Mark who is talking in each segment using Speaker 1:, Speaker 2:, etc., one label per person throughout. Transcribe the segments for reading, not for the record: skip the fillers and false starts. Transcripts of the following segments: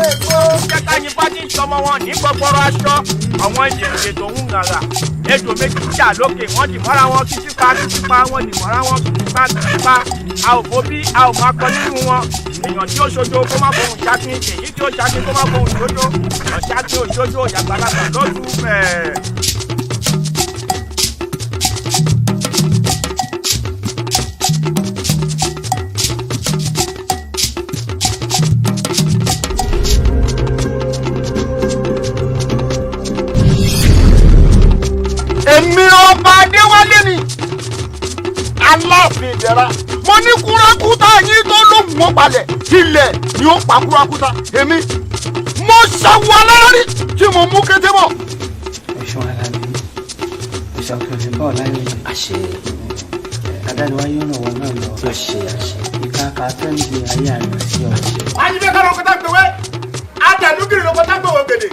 Speaker 1: jẹ́ ká yín bá ní ìṣọmọ wọn ní gbọgbọrọ aṣọ àwọn ìdèrè tó ń gàrà ejò méjì jà lókè wọ́n dì mọ́ra wọn kìtìpá wọ́n dì mọ́ra wọn kìtìpá a ò bó bí a ò máa kọ nínú wọn èèyàn tí ó ṣojo kó má fohùn ṣákin èyí tí ó ṣákin kó má fohùn ṣojo ọ̀ṣá tí ó ṣojo ìyàgbàlagbà lójú bẹ́ẹ̀.
Speaker 2: èmi ọba Adéwálé ni Aláàfin Ìdẹ̀ra mo ní kúrakúta yín tó lóhùn ó balẹ̀ ilẹ̀ ni ó pa kúrakúta èmi mo ṣàwọ̀ alárí tí mo mú kété bọ̀.
Speaker 3: ẹ̀ṣọ́ ara mi ẹ̀ṣọ́ kẹfì bọ́ọ̀ láyé àṣẹ adániwáyé ọ̀nà wọn náà lọ yóò ṣe àṣẹ ìka kàtẹ́ǹdì ayé àná sí ọ̀ṣẹ́.
Speaker 2: ajínigbé ká lóko tá gbèwé adàlúgìrì lóko tá gbèwé gèdè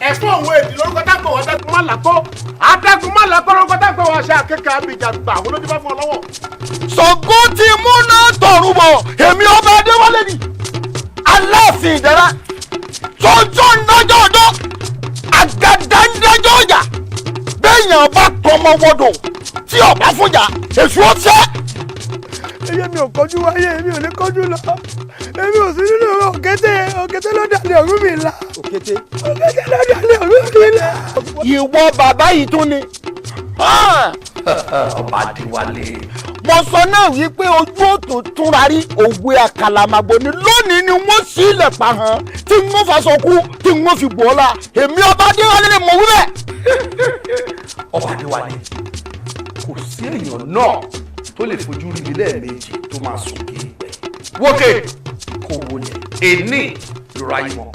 Speaker 2: ẹ̀fọ́ òun èdè lórúkọ tá gbèwé ọ̀dẹ́gun má làkó adágún má làkó lórúkọ tá gbèwé ọ̀ṣẹ́ àkẹ́kẹ́ abidjan gbà àwọn olójú bá fún ọ lọ́wọ́. Ṣàngó ti múná tọ̀rù bọ̀ èmi ọba Adéwálé ni Aláàfin Ìdẹ̀ra tọ́jọ́ ńdájọ́ ọjọ́ àgàdá ńdájọ́ ọjà béèyàn bá tọmọ wọdọ̀ tí ọba fúnjà èṣù ọ̀sẹ̀.
Speaker 4: ẹyẹ mi ò kọjú wáyé èmi ò ní kọjú lọ èmi ò sí nínú òkété ló dalẹ̀ Ọ̀rúnmìlà. òkété ló dalẹ̀ Ọ̀rúnmìlà.
Speaker 2: ìwọ bàbá yìí tún ni.
Speaker 5: ọba Adéwálé.
Speaker 2: mo sọ náà wípé ojú òtún túnra rí òwe àkàlàmàgbò ni lónìí ni wọ́n sí ilẹ̀ pa hàn tí wọ́n faṣọ kú tí wọ́n fi bò ọ́ la èmi ọba Adéwálé ni mo wí bẹ́ẹ̀.
Speaker 5: ọba Adéwálé kò sí èèyàn náà tó lè fojú rí ilé méjì tó máa sùn kí ìgbẹ́ wókè kò wọlé èní lóra yìí mọ́.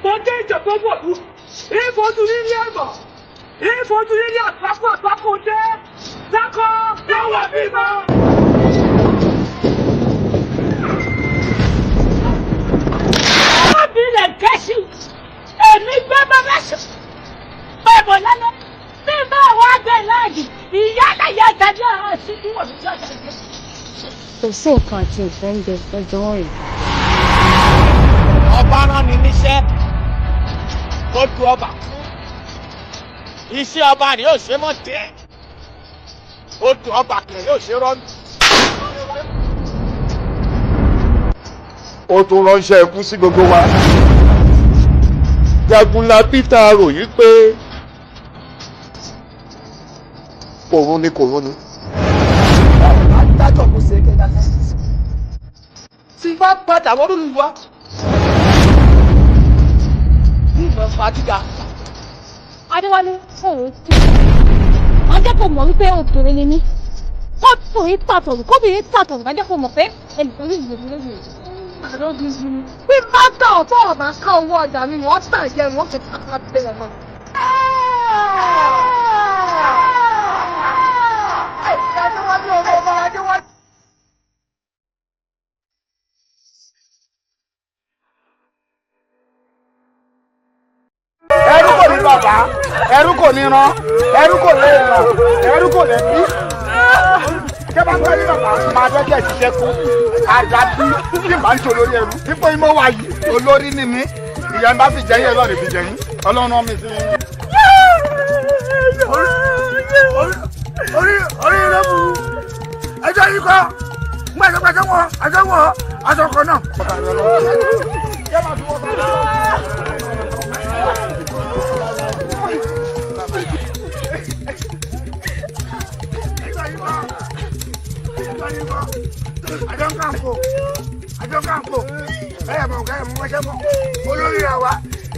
Speaker 1: Bọ́dé ìjọba wọ̀lú, ìfojú nílé ẹ̀mọ̀, ìfojú nílé àtàkùn dé, sákọ̀ lọ́wọ́ bímọ. Ọmọbìnrin kẹ́sì, èmi gbé bàbá sùn, pẹ̀bọ̀ lálẹ́, bí bá wà gbé láàjì, ìyá àtàyà tàbí àwọn sí ní wọ̀lú tí ọ̀sẹ̀ gbé.
Speaker 6: Kò sí nǹkan àti ìfẹ́ ń jẹ ẹjọ́ rẹ̀.
Speaker 1: Ọba rán ni níṣẹ́ kó tu ọba iṣẹ́ ọba rẹ̀ yóò ṣe mọ́ tẹ́ ó tu ọba kẹ̀ yóò ṣe rọ́ọ̀nù.
Speaker 2: ó tún ránṣẹ́ ikú sí gbogbo wa. Jagunla Peter ròyìn pé kòrún ni kòrún ni.
Speaker 1: adájọ́ kò ṣe kẹ́kẹ́ tí bá padà wọ́n lórí wa ìmọ̀ fàdígà.
Speaker 6: Adéwálé òun ti wọ́n jẹ́ kó mọ̀ wípé obìnrin ni mí kóbìnrin tàtọ̀rù wọ́n jẹ́ kó mọ̀ pé ẹnìkan ní ìgbèrú lórí rẹ̀. bí bá tà ọ̀tọ̀ ọ̀bà ká owó ọjà mi wọ́n tà jẹ́ wọ́n fi kàkà bẹ̀rẹ̀ mọ́.
Speaker 2: ẹrú kò ní bàbá ẹrú kò ní rán ẹrú kò lè ràn ẹrú kò lè bí. kẹ́ bá ń pẹ́ ní bàbá máa dẹ́kẹ̀ ṣiṣẹ́ kú àdàbí tí màá ń ṣe olórí ẹrú dípò ìmọ̀ wà yìí olórí ni mí ìyá ń bá fi jẹ́yìn ẹlọ́rin fi jẹ́yìn ọlọ́run mi sí.
Speaker 4: orí ilé mu ẹjọ́ yìí kọ́ gbẹ̀dẹ̀gbẹ̀dẹ̀ wọn àjọwọ́ àjọkọ̀ náà. àjọ káńpò ẹ̀yà mọ̀ káyà mọ̀ wáṣẹ́ mọ̀ olórí àwa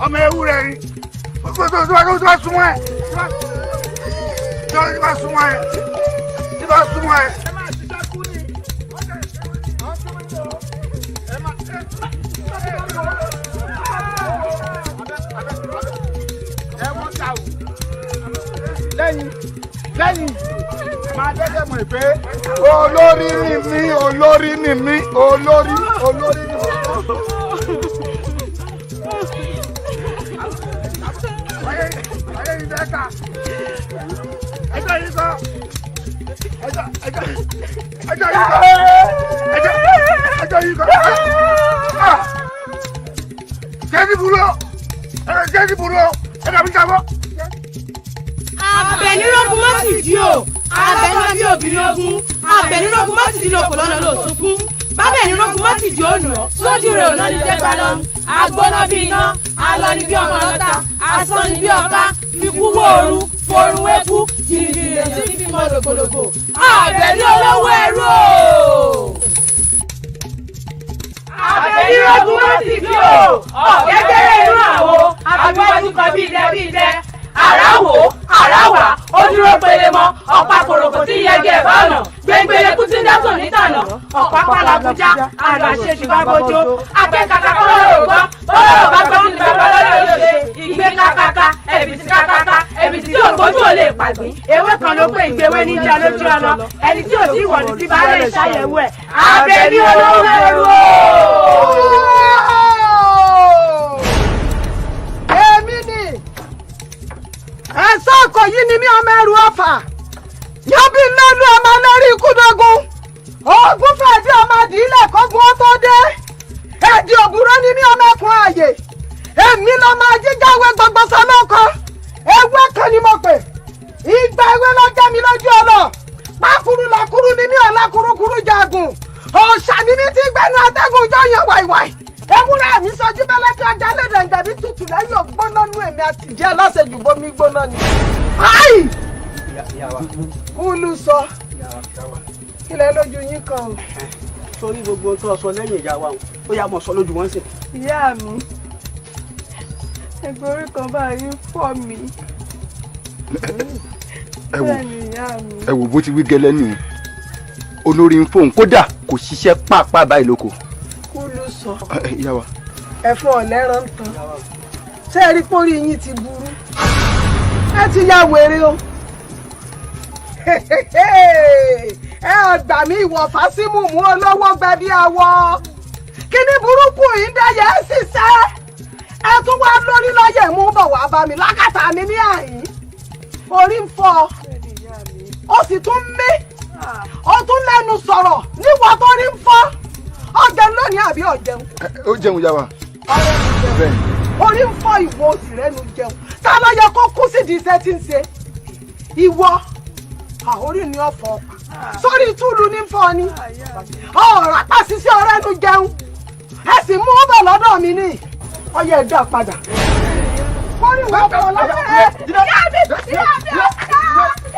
Speaker 4: ọmọ ewúrẹ́ rí tó bá súnmọ́ ẹ̀ tó bá súnmọ́ ẹ̀ tó bá súnmọ́ ẹ̀. lẹ́yìn máa dẹ́gẹ́ mọ̀ pé olórí ni mí olórí ni mí olórí ni mí. mẹ́ta. Ẹjọ́ yìí kọ́. Ẹjọ́ yìí kọ́. Jẹ́ni búrò. Jẹ́ni búrò. Ẹ̀ka mi jábọ̀.
Speaker 7: Abẹnirógun má sì di o. Abẹnirógun bí obìnrin ogun. Abẹnirógun má sì di lóko lọ́nà lóòótọ́ fún. Bábẹnirógun má sì di ònà. Sójú rẹ̀ òná ní jẹ́gbà lọ. Agbóná bí iná. Alọ ni bí ọmọ lọ́ta. Asán ni bí ọ̀ká. Fikú wóoru. Forun wékú. Jìnnìjìnnì lè ti fi mọ lògbòlògbò. Abẹni olówó ẹrú o. Abẹnirógun má sì di o. Ọ̀gẹ́gẹ́rẹ́ inú àwo. Àfiwájú kan bí ilẹ̀. Àráwò àráwà ó dúró pele mọ́ ọ̀pá kòròkò tí yẹgẹ bá ọ̀nà gbẹngbẹlẹ kú tí ń dẹ́sùn nítànà ọ̀pá pàlàbùjá àgbà ṣe ṣùgbọ́n bójó akẹ́kàkà kọ́lọ́rọ̀ gbọ́ bọ́lọ́rọ̀ bá gbọ́ nípa bọ́lọ́rọ̀ lóde ìgbé kákáká ẹ̀bìtì kákáká ẹ̀bìtì tí ògbójú ò lè pàgbín ewé kan ló pé ìgbéwé níjà lójú ọ̀nà ẹni tí ò sí ìwọ̀nù tí bá lè ṣàyẹ̀wò ẹ̀ Àbẹ̀ní olówó ẹrú o.
Speaker 8: Ẹ̀sọ́ ọkọ̀ yìí ni mí ọmọ ẹrù ọ̀fà. Yọ́bí lẹ́nu ọmọ lórí ikúdógún. Oògùn fẹ̀dí ọmọ àdìílẹ̀ kọ́gun ó tó dé. Ẹ̀dì òbúrọ́ ni mí ọmọ ẹkùn ààyè. Èmi lọ́mọ ajíjáwé gbogbo sọlọ́kọ. Ewé kan ni mo pè. Ìgbà ewé ló jẹ́ mi lójú ọlọ. Pákúrú làkúrú ni mí ọ̀la kúrúkúrú jagun. Òòṣà ni mí ti gbẹ́nu atẹ́gùn jọyàn wàìwàì. Ewúrẹ́ mi sọjú bẹ́lẹ́ kí ọjà lédè ǹjẹ̀bí tutù lẹ́yìn ògbóná nú èmi àti ìjẹ́ aláṣẹjù bomi gbóná ni. Ayi! Kúlù sọ. Kílẹ̀ lójú yín kan o.
Speaker 3: Sórí gbogbo tó sọ lẹ́yìn ìyá wa ó yá mọ̀ sọ lójú wọn sí.
Speaker 6: Ìyá mi, ẹgbẹ́ orí kan báyìí fọ́ mi.
Speaker 9: Ẹ wò bó ti wí gẹ́lẹ́ nù. Olórí ń fóun kódà kò ṣiṣẹ́ pàápàá báyìí lóko.
Speaker 8: Kúlù sọ.
Speaker 9: Ìyá wa.
Speaker 8: Ẹ̀fọn ọ̀lẹ́ran ń tan. Ṣé ẹ rí pórí yín ti burú? Ẹ ti ya wèrè o. Ẹ gbà mí ìwọ̀fà símù mú olówó gbẹ bí awọ. Kíní burúkú yìí ń dẹ́yẹ ẹ́ ṣiṣẹ́. Ẹ tún wá lórí lọ́yẹ̀ mú bọ̀ wá bá mi lákàtà mi ní àyín. Orí ń fọ́. Ó sì tún mí. Ó tún lẹ́nu sọ̀rọ̀ níwọ̀ tó rí ń fọ́. Ọjẹun lónìí àbí ọjẹun?
Speaker 9: Ó jẹun yá wa.
Speaker 8: Orí ń fọ́ ìwọ òsì rẹ́nu jẹun. Ta ló yẹ kó kú sídìí iṣẹ́ tí ń ṣe? Ìwọ orí ni ọ̀fọ̀ sórí túlù ní fọ́ ni. Ọ̀rọ̀ apàṣí sí ọ̀rẹ́nu jẹun. Ẹ sì mú bọ̀ lọ́dọ̀ mi ní. Ọyẹ ẹ̀dá padà. Orí ìwọ bọ̀ lọ́dọ̀ ẹ̀.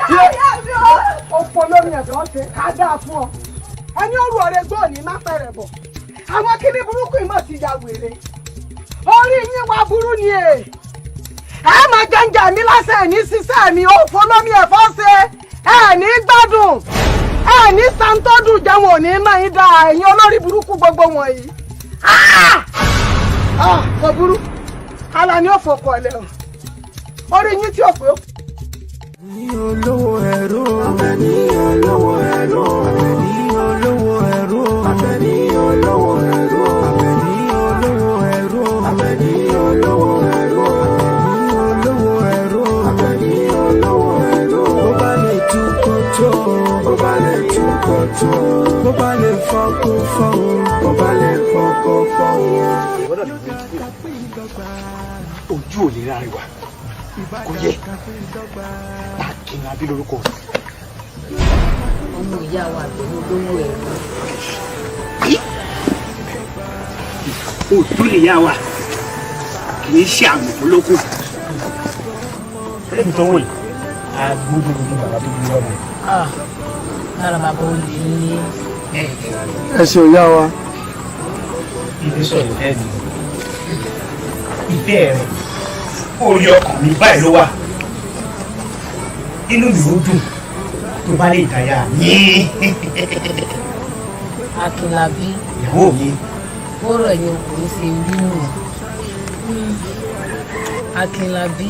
Speaker 8: Ìyá mi ò. Òpó lórí ẹ̀dọ́ ṣe ká dáa fún ọ. Ẹni òru ọ̀rẹ́ gbọ́ ní má fẹ́rẹ̀ bọ̀. Àwọn kíní burúkú ìmọ̀ ti ya wèrè. Orí yín wá burú ni è. Ẹ máa jẹ́njà mi lásẹ̀ ní sísẹ́ mi ó folómi ẹ̀fọ́ ṣe. Ẹ ní gbádùn. Ẹ ní santọ́dún jẹun òní máa ń da ẹ̀yin olórí burúkú gbogbo wọ̀nyí. Kò burú. Ala ni ó fòkò ọ̀lẹ́ o. Orí yín tí ò pé ó.
Speaker 10: Ní olówó ẹ̀rọ. Àbẹ̀ní olówó ẹ̀rọ. Àbẹ̀ní olówó ẹ̀rọ. Àbẹ̀ní olówó ẹ̀rọ. Àbẹ̀ní olówó ẹ̀rọ. Àbẹ̀ní olówó ẹ̀rọ. Àbẹ̀ní olówó ẹ̀rọ. Bó bá lè tú kótó. Bó bá lè tú kótó. Bó bá lè fọ́ kó fọ́ o. Bó bá lè fọ́ kó fọ́ o.
Speaker 2: Ojú ò lè rárí wa. Kò yẹ. Akínlábí lórúkọ.
Speaker 11: Ọmọ ìyá wa Àbẹ̀ní olówó ẹ̀rọ.
Speaker 3: Òtún nìyá wa kì í ṣe àmọ̀ olóko. Ẹni tó wò yìí, agbódúgbòdú bàbá tó bí ọmọ.
Speaker 11: Lára bàbá olè ní
Speaker 9: Ẹ ṣe òyà wa.
Speaker 3: Ibi sọ̀rọ̀ ẹ̀ ni. Ìfẹ́ rẹ̀ orí ọkàn mi báyìí ló wà. Inú mi ó dùn tó bá lè dáyà yín.
Speaker 11: Akínlábí.
Speaker 3: Ìyàwó mi.
Speaker 11: Bọ́rọ̀ ẹ̀yin ọkùnrin ṣe rí nù. Akínlábí.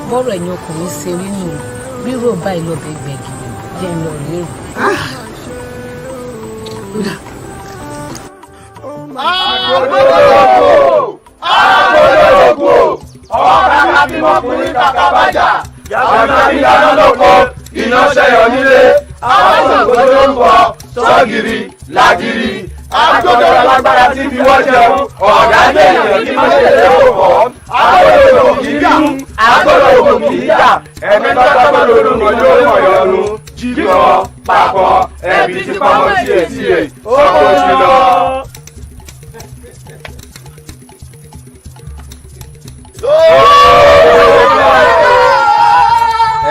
Speaker 11: Bọ́rọ̀ ẹ̀yin ọkùnrin ṣe rí nù. Rírò báyìí lọ́bẹ̀ gbẹ̀gì jẹ́ ń lọ rérò.
Speaker 2: Agbódògbò! Ọba kábímọ́kùnrin kàkà bàjá.
Speaker 5: yàtọ̀ ìdáná lóko iná ṣẹyọ nílé àwọn Ṣàngó tó ń bọ̀ sọ́gìrì làgìrì àgbọ̀dọ̀ alágbára tí fi wọ́n jẹun ọ̀gá ènìyàn kí wọ́n ṣe lé òkò àgbọ̀dọ̀ òkò kì í jà àgbọ̀dọ̀ òkò kì í jà ẹ̀mí tọ́tọ́ lòdùn mọ́jọ́ mọ̀yọ́nu jíjọ papọ̀ ẹ̀bí tí pamọ́ tiẹ̀ ó kò sí lọ.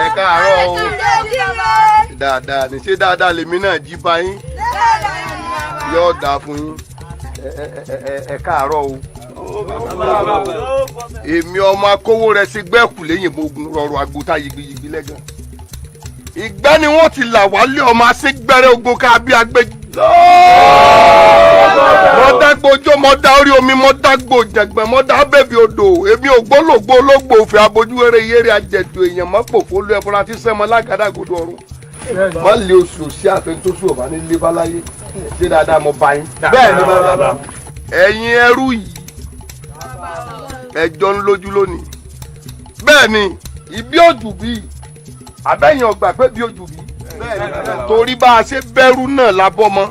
Speaker 9: ẹ káàárọ̀ o dáadáa ní ṣé dáadáa lèmi náà jí bá yín yóò dáa fún yín ẹ káàárọ̀ o èmi ọmọ akówó rẹ sí gbẹ́kù lẹ́yìn mogun rọrùn agbóta yigiyigi lẹ́gàn ìgbẹ́ ni wọ́n ti là wálé ọmọ asígbẹ́rẹ́ ogun ká bí agbẹ́jì. mo dágbó ojó mo dá orí omi mo dágbó jẹ̀gbẹ́ mo dá bèbí odò èmi ògbólógbó ológbò òfin abojú eré àjẹdù èèyàn mọ́pòfó ló ẹ̀fọ́ra tí sẹ́mọ́ lágàdàgodo ọ̀run. wọ́n lé oṣù sí àfẹntóṣù ọ̀bá nílé báláyé ṣé dáadáa mo bá yín. bẹ́ẹ̀ ni bàbá. ẹ̀yin ẹrú yìí ẹjọ́ ń lójú lónìí bẹ́ẹ̀ ni ibi òjù bíi àbẹ́yìn ọgbà pé bí òjù bíi torí bá a ṣe bẹ̀rù náà lábọ́ mọ́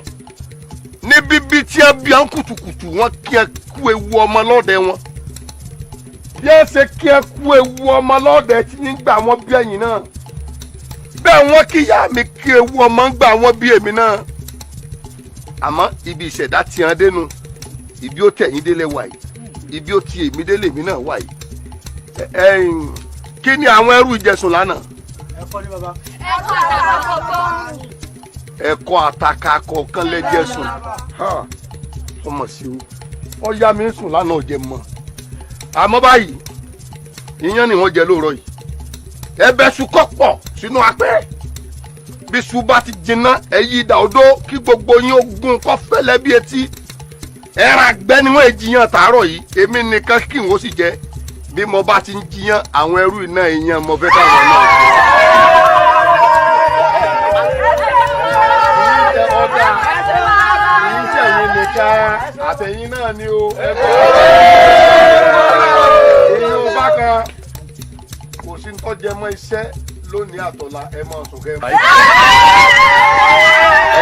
Speaker 9: ní bíbí tí ẹ bí ọ́n kùtùkùtù wọn kí ẹ kú ewu ọmọ lọ́dẹ wọn bí ẹ ṣe kí ẹ kú ewu ọmọ lọ́dẹ tí nígbà wọn bí ẹ̀yìn náà bẹ́ẹ̀ wọ́n kí ìyá mi kí ewu ọmọ ń gbà wọ́n bí èmi náà àmọ́ ibi ìṣẹ̀dá ti hàn dénú ibi ó tẹ̀yìn délé wà yìí ibi ó ti èmi délé mi náà wà yìí kí ni àwọn ẹrú ìjẹsùn lánàá.
Speaker 1: ẹ̀kọ́ ni bàbá.
Speaker 9: ẹ̀kọ́ àtàkà kọ̀ọ̀kan lẹ́jẹ̀sùn ọmọ sí o wọ́n yá mi sùn lánàá òjẹ̀ mọ́ àmọ́ báyìí iyán ni wọ́n jẹ lóòrọ̀ yìí ẹbẹ̀ sùn kọ́ pọ̀ sínú apẹ́ bí sùn bá ti jinná ẹ̀yí ìdá odó kí gbogbo yín ogun kọ́ fẹ́lẹ́ bí etí ẹ̀rà gbẹ́ ni wọ́n jiyàn tàárọ̀ yìí èmi nìkan kí n ó sì jẹ bí mo bá ti ń jiyàn àwọn ẹrú iná ìyàn mo fẹ́ káwọn náà jẹ. àtẹ̀yìn náà ni o èyí ò bá kan kò sí ń tọ́jẹ mọ́ iṣẹ́ lónìí àtọ̀la ẹ mọ̀ sókè.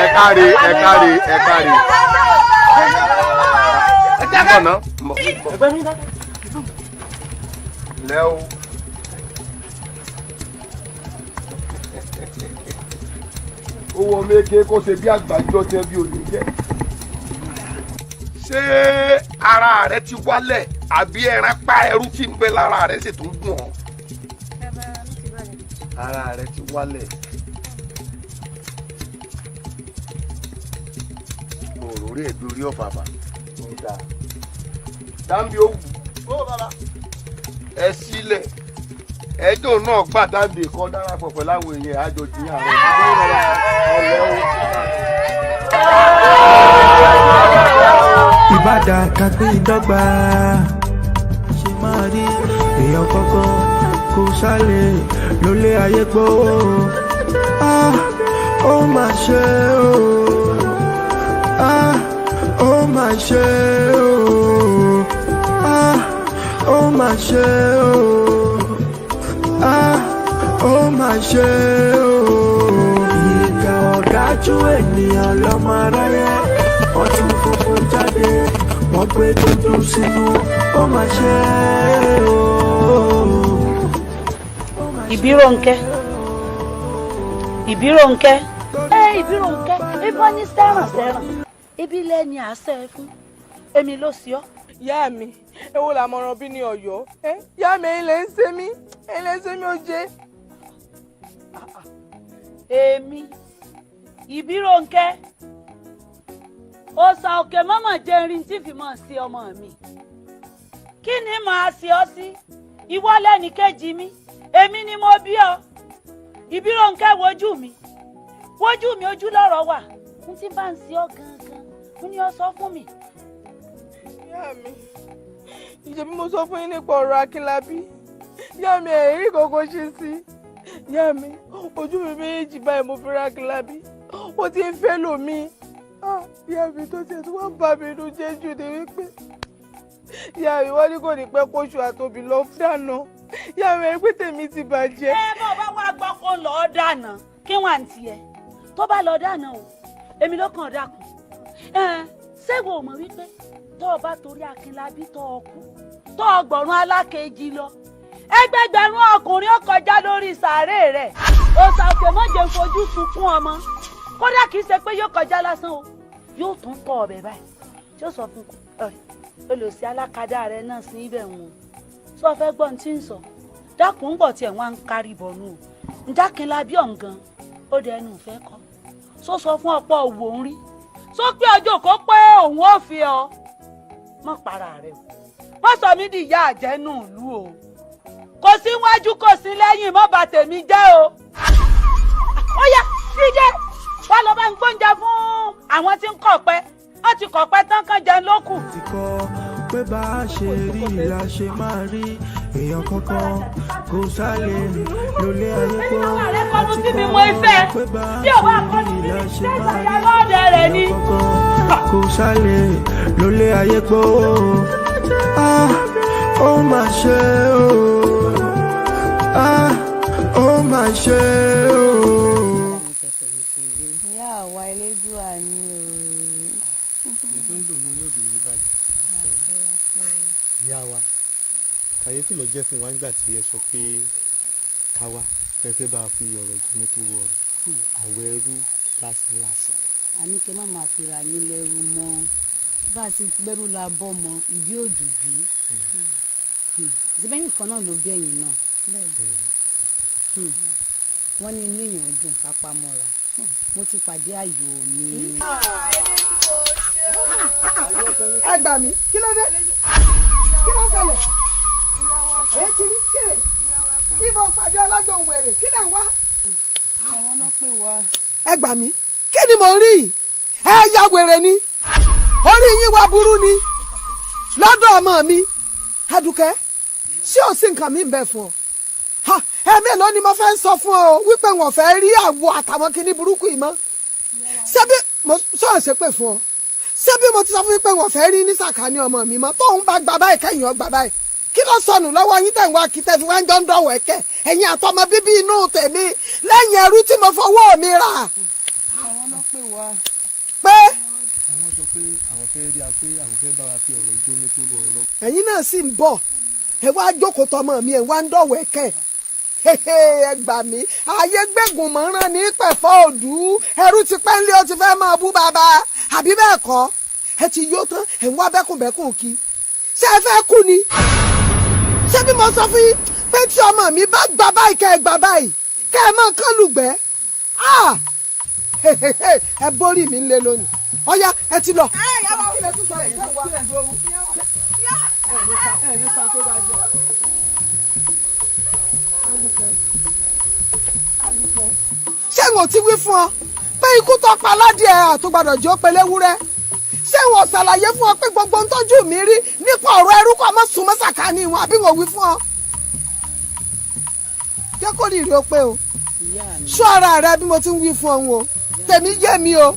Speaker 9: ẹ káre ẹ káre ẹ káre. Mbọ̀nà mbọ̀. Lẹ́ o. Owó méje kó ṣe bí àgbájọ tẹ bí òní jẹ́. Ṣé ara rẹ ti wálẹ̀ àbí ẹran pa ẹrú tí ń bẹ lára rẹ sì tún gùn ọ́? Ara rẹ ti wálẹ̀. Òròrí ẹ̀gbẹ́ orí ọ̀fàfà. Dáńbí ó wù ẹ sílẹ̀ ẹjọ́ náà gbà dáńbí kan darapọ̀ pẹ̀lú àwọn èèyàn àjòjì àwọn
Speaker 10: ìbàdàn kàgbé ìdọ́gba ṣe máa rí èèyàn kọ́kọ́ kó sálẹ̀ lólé ayé gbówó ó mà ṣe ó mà ṣe ó mà ṣe ó mà ṣe ìkà ọ̀dájú ènìyàn lọ́mọ aráyé wọ́n tún fòfò jáde wọ́n gbé dúdú sínú ó mà ṣe
Speaker 12: Ìbírónkẹ́ Ìbírónkẹ́ Ìbírónkẹ́ ibọ́ ní sẹ́ràn ibi lẹ́ni àṣẹ fún èmi ló sí ọ́.
Speaker 13: Ìyá mi èwo làmọ̀ràn bí ní Ọ̀yọ́ ìyá mi ẹ̀yin lè ń ṣe mí ó jẹ́.
Speaker 12: Èmi Ìbírónkẹ́ òòsà òkè mọ́mọ́ jẹ́ irin tí fi mọ̀ sí ọmọ mi kí ni màá ṣe ọ́ sí ìwọ lẹ́ni kejì mi èmi ni mo bí ọ Ìbírónkẹ́ wojú mi ojú lọ́rọ̀ wà n tí bá ń ṣe ọ́ gangan n ní ọ sọ fún mi.
Speaker 13: Ìyá mi ìjẹ̀bí mo sọ fún yín nípa ọ̀rọ̀ Akínlábí ìyá mi ẹ̀rí kòkó ṣe sí ìyá mi ojú mi méjèèjì báyìí mo fi ra Akínlábí ó ti ń fẹ́ lòmí ìyá mi tó tiẹ̀ tó wá ń bá mi inú jẹ́ jù ní wípé ìyá mi wọ́n ní kò ní pẹ́ kóṣù àtòbí lọ dáná ìyá mi pé tèmi ti bàjẹ́.
Speaker 12: ẹ bọ́ bá wá gbọ́ kó lọ́ọ́ dáná kí wọ́n àǹtí ẹ tó bá lọ́ọ́ dáná o èmi ló kàn dákun ṣé wo mọ̀ wípé tó o bá torí Akínlábí tó o kú tó o gbọ̀rún alákejì lọ ẹgbẹgbẹ̀rún ọkùnrin ó kọjá lórí sàárè rẹ̀ òsàkè mọ́jẹ̀ fojú sunkún ọmọ kódà kìí ṣe pé yóò kọjá lásán o yóò tún tọ̀ ọ̀bẹ báyìí tí ó sọ fún olùsí alákadá rẹ náà sí ibẹ̀ wọn sọ fẹ́ gbọ́n tí ń sọ dákun ń bọ̀ tiẹ̀ wọ́n á ń kárí bọ̀nú o ǹjẹ́ Akínlábí ọ̀ǹgan ó dẹnu ìfẹ́ kọ́ sọ fún ọ̀pọ̀ òwò ń rí sọ pé ọjọ́ kó pé òun ò fi ọ mọ́ para rẹ o wọ́n sọ mí di ìyá àjẹnù ìlú o kò sí wájú kò sí lẹ́yìn mọ́ bà tèmi jẹ́ o ó yá díje wá lọ bá ń gbóúnjẹ fún àwọn tí ń kọ̀pẹ́ wọ́n ti kọ̀pẹ́ tán kan jẹun lókù.
Speaker 10: pé bá a ṣe rí la ṣe máa rí èèyàn kankan kò sálè lólé ayé pọ̀ àti kọ́ pé bá a ṣe rí la ṣe máa rí èèyàn kankan kò sálè lólé ayé pọ̀ ó mà ṣe o ó mà ṣe o.
Speaker 11: ìyá àwa elédùà ni
Speaker 14: ìyá wa kàyéfì ló jẹ́ fún wa nígbà tí ẹ sọ pé ká wá fẹ́fẹ́ bá a fi ọ̀rọ̀ ìjọba tó wọ ọ̀rọ̀ àwọ̀ ẹrú lásìlásì.
Speaker 11: àní kí ẹ má máa fira yín lẹ́rú mọ́ bá a ti gbẹ́rú la bọ́ mọ ìdí òdùbí ìsìnbẹ́yìn kan náà ló bí ẹ̀yìn náà wọ́n ní inú èèyàn dùn kápá mọ́ra mo ti pàdé àyò mi.
Speaker 8: ẹ gbà mí kí ló dé kí ló ṣẹlẹ̀ èyí ti rí kéré ìbọn pàdé ọlọ́gbọ̀n wèrè kí lẹ̀ ń wá.
Speaker 11: àwọn náà pè wá.
Speaker 8: ẹ gbà mí kí ni mo rí ẹ ya wèrè ni orí yín wá burú ni lọ́dọ̀ ọmọ mi Adùkẹ́ ṣé ò sí nǹkan mi ń bẹ fún ọ ẹ̀mí ló ni mo fẹ́ sọ fún ọ wípé wọn fẹ́ rí àwọ̀ àtàwọn kinní burúkú yìí mọ́ ṣebí mo sọ̀rọ̀ ṣe pé fún ọ ṣebí mo ti sọ fún yín pé wọn fẹ́ rí ní sàkání ọmọ mi mọ́ tóun bá gbà báyìí kẹ́yìn ọ gbà báyìí kí ló sọnù lọ́wọ́ yín tẹ̀ ń wá kí tẹ̀ fi wá ń jọ ń dọ̀wọ̀ ẹ̀kẹ́ ẹ̀yin àtọmọ bíbí inú tèmi lẹ́yìn ẹrú tí mo fọwọ́ mi rà.
Speaker 11: àwọn náà pè wá.
Speaker 8: pé.
Speaker 14: àwọn sọ pé àwọn fẹ́ rí a pé àwọn fẹ́ bá wa fi ọ̀rọ̀ jómi tó lọ ọ̀rọ̀.
Speaker 8: ẹ̀yin náà sì ń bọ̀ ẹ wá jókòó tọmọ mi ẹ wá ń dọ̀wọ̀ ẹ̀kẹ́ ẹ gbà mí ayé gbẹ̀gùn mọ́rán ní pẹ̀fọ́ òdú ẹrú ti pẹ́ ńlẹ́ ó ti fẹ́ máa bú bàbá àbí bẹ́ẹ̀ kọ́ ẹ ti yó tán ẹ ń wá bẹ́kùnbẹ́kùn kí ṣé ẹ fẹ́ kú ni ṣé bí mo sọ fún yín pé tí ọmọ mi bá gbà báyìí kẹ́ ẹ gbà báyìí kẹ́ ẹ máa kán lùgbẹ́ ẹ borí mi ńlẹ̀ lónìí ọ̀ya ẹ ti lọ. ṣé wọn ò ti wí fún ọ pé ikú tó pa aládìẹ àtúgbàdàn jẹ́ ó pelé wúrẹ́ ṣé wọn ò ṣàlàyé fún ọ pé gbogbo ń tọ́jú mi rí nípa ọ̀rọ̀ ẹrú kọ́ ọmọ sùn mọ́sàkà ni wọn àbí wọn ò wí fún ọ. jẹ́ kó rí rí o pé o ṣọ́ ara rẹ bí mo ti ń wí fún ọ o tèmi yé mi o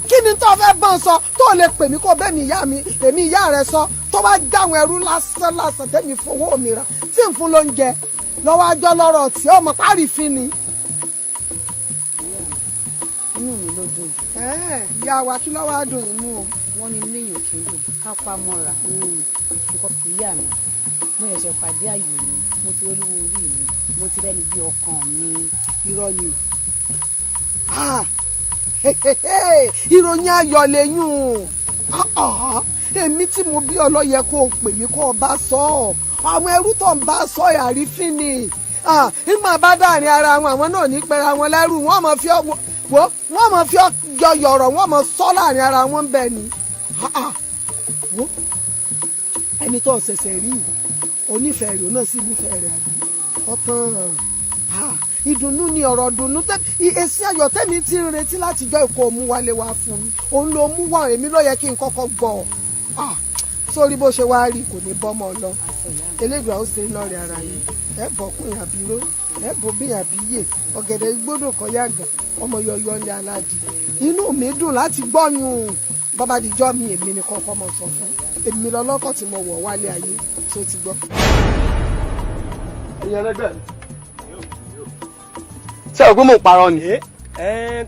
Speaker 8: kí ni tó fẹ́ bọ́n sọ tó lè pè mí kó bẹ́ẹ̀ mi ìyá mi èmi ìyá rẹ sọ tó bá dáhùn ẹrú lásán lásán tẹ́mi fowó mi rà tí n fún lóúnjẹ lọ́wọ́ ajọ́ lọ́rọ̀ tí ọmọ párí fi ni.
Speaker 11: inú mi ló dùn.
Speaker 8: ìyá wa kí lọ́wọ́ á dùn inú o.
Speaker 11: wọ́n ní ilé èèyàn kì í dùn ká pa mọ́ra. nǹkan ìyá mi mo ṣẹ̀ṣẹ̀ pàdé àyò mi mo ti olówó orí mi mo ti rẹ́ni bí ọkàn mi.
Speaker 8: irọ́ ni ìròyìn ayọ̀ lẹ́yìn èmi tí mo bí ọlọ́yẹ kó o pè mí kó o bá sọ ọ́ àwọn ẹrú tó ń bá sọ àrífín ni ìmọ̀ bá dàrin ara wọn àwọn náà ní pẹ́ra wọn lẹ́rù wọ́n mọ̀ fi yọ̀yọ̀rọ̀ wọ́n mọ̀ sọ láàrin ara wọn bẹ́ẹ̀ ni ẹni tó ṣẹ̀ṣẹ̀ rí onífẹ̀ẹ́ rẹ̀ náà sì nífẹ̀ẹ́ rẹ̀ àbí ọ̀tán ìdùnnú ni ọ̀rọ̀ dùnnú èsì ayọ̀ tẹ́mi ti ń retí láti jọ ìkó mú wálé wá fún mi òun ló mú wá èmi ló yẹ kí n kọ́kọ́ gbọ́ sórí bó ṣe wá rí kò ní bọ́mọ lọ elédùn àwọn ṣe lọ́ọ̀rẹ́ ara yìí ẹ bọ̀kún àbíró ẹ bò bí àbíyè ọ̀gẹ̀dẹ̀ gbọ́dọ̀ kọ́ yàgà ọmọ yọyọ ní aládì inú mi dùn láti gbọ́yùn bàbá dìjọ́ mi èmi ni kọ́kọ́ mọ̀ sọ fún èmi lọ́lọ́kọ̀ tí mo wọ̀ wálé ayé tó ti gbọ́.
Speaker 2: ẹ̀yin ẹlẹgbẹ́ mi.
Speaker 3: ṣé o gbé mò ń parọ́ ni.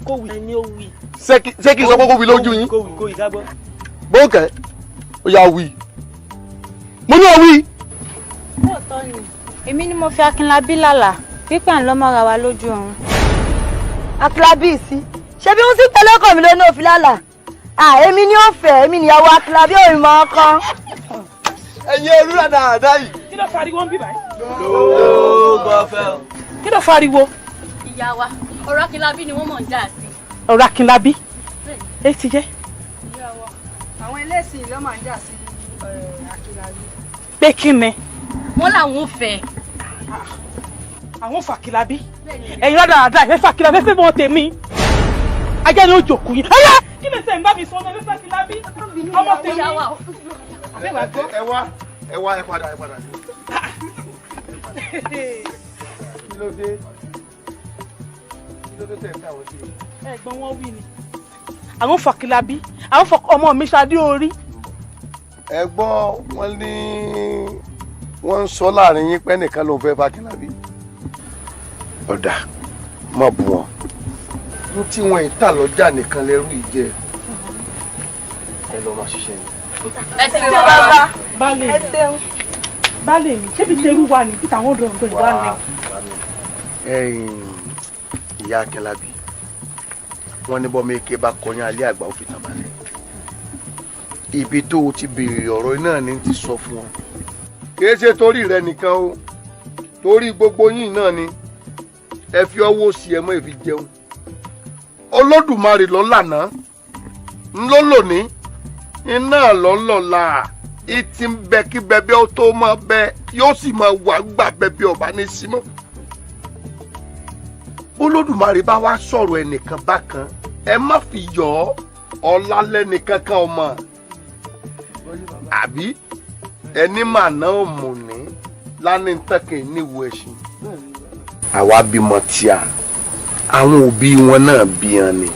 Speaker 15: kó wí ẹni ó wí.
Speaker 2: ṣé kí n sọ pé kó wí lójú yín.
Speaker 15: kó wí ká gbọ́.
Speaker 2: bókẹ́ ó yà wí. mo ní ọ wí.
Speaker 16: lóòótọ́ ni èmi ni mo fi Akínlábí lálàá pípẹ́ ń lọ́mọ́ra wa lójú ọ̀run.
Speaker 17: Akínlábí sí ṣé bí wọ́n sì tẹ́lẹ̀ ọkọ mi lónìí òfin lálàá èmi ni ó fẹ́ èmi níyàwó Akínlábí òun mọ́ ọkọ.
Speaker 2: ẹ̀yin olúra dáadáa yìí.
Speaker 12: kí ló fariwo ń bí báyìí.
Speaker 15: lóògùn ọ̀fẹ́ o.
Speaker 12: kí ló fariwo.
Speaker 16: ìyá wa ọ̀rọ̀ Akínlábí ni wọ́n mọ̀ ń jà sí.
Speaker 12: ọ̀rọ̀ Akínlábí ẹ ti jẹ́.
Speaker 8: àwọn ẹlẹ́sìn ló máa ń jà sí Akínlábí.
Speaker 12: pé kí ni.
Speaker 16: wọ́n làwọn ò fẹ́.
Speaker 12: àwọn fàkìlábí ẹ̀yin ládàáda ìfẹ́ fàkìlábí fẹ́ mọ́ tèmi ajá ni ó jòkó yìí ẹ̀yà kí lè sẹ́yìn bá mi sọ ọmọ ẹ̀fẹ́ fàkìlábí ọmọ tèmi.
Speaker 2: ẹ wá ẹ padà. kí ló dé tẹ̀ ń tàwọn sí i.
Speaker 12: ẹ̀gbọ́n wọn wí ni àwọn fàkìlábí àwọn ọmọ mi ṣadé orí.
Speaker 9: ẹ gbọ́ wọ́n ní wọ́n ń sọ láàrin yín pé nìkan ló ń fẹ́ fàkìlábí. ọ̀dà má bù wọ́n ní tí wọ́n ń tà lọ́jà nìkan lẹ́rú ìjẹ ẹ lọ́ọ́ máa ṣiṣẹ́ yìí.
Speaker 16: ẹ ti jẹ́ bàbá.
Speaker 12: baálé mi ṣé bí tẹ́rù wà ní peter àwọn ọ̀dọ́ ọ̀gbẹ́ wà ní.
Speaker 9: ìyá Akínlábí wọ́n ní bọ́mọ eke bá kọyán alẹ́ àgbà ó fi tàn balẹ̀ ibi tó o ti béèrè ọ̀rọ̀ náà ni ti sọ fún ọ kìí ṣe torí rẹ nìkan o torí gbogbo yín náà ni ẹ fi ọwọ́ sí ẹ mọ́ ẹ fi jẹun Olódùmarè ló lànà ńlọ lónìí iná lọ́lọ́la ìtì ń bẹ kí bẹbẹ ó tó máa bẹ yóò sì máa wà gbà bẹbẹ ọba ní símọ́ Olódùmarè bá wá sọ̀rọ̀ ẹnìkan bákan ẹ má fi yọ ọlá lẹ́nìkan kan ọmọ àbí ẹni mà náà mọ̀ ní lánàá tẹ̀kẹ̀ níwò ẹ̀sìn. àwa bímọ tíà àwọn òbí wọn náà bí wọn ni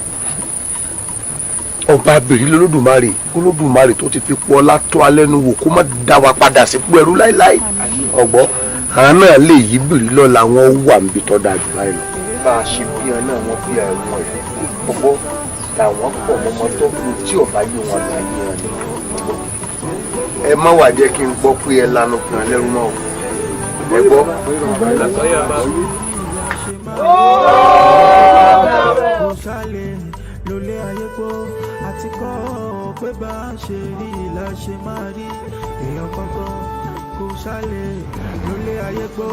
Speaker 9: ọba abèrè Olódùmarè tó ti fi pọ́ ọlá tó alẹ́ nu wò kó má dá wa padà sípò ẹrú láéláé ọgbọ́n àwọn náà lè yí bèrè lọ́la wọn wà níbi tó dáa jù báyìí lọ. bá a ṣe bí wọn náà wọn bí àwọn ẹ̀ ọgbọ́n làwọn pọ̀ mọ́mọ́ tó kù tí ọba yé wọn là yé wọn ni. ẹ má wà jẹ́ kí n gbọ́ pé ẹ lanu fún ẹ lẹ́rú náà ẹ gbọ́.
Speaker 10: kò sálẹ̀ lólé ayé pọ̀ àti kọ́ pé bá a ṣe rí la ṣe máa rí èèyàn kankan kò sálẹ̀ lólé ayé pọ̀.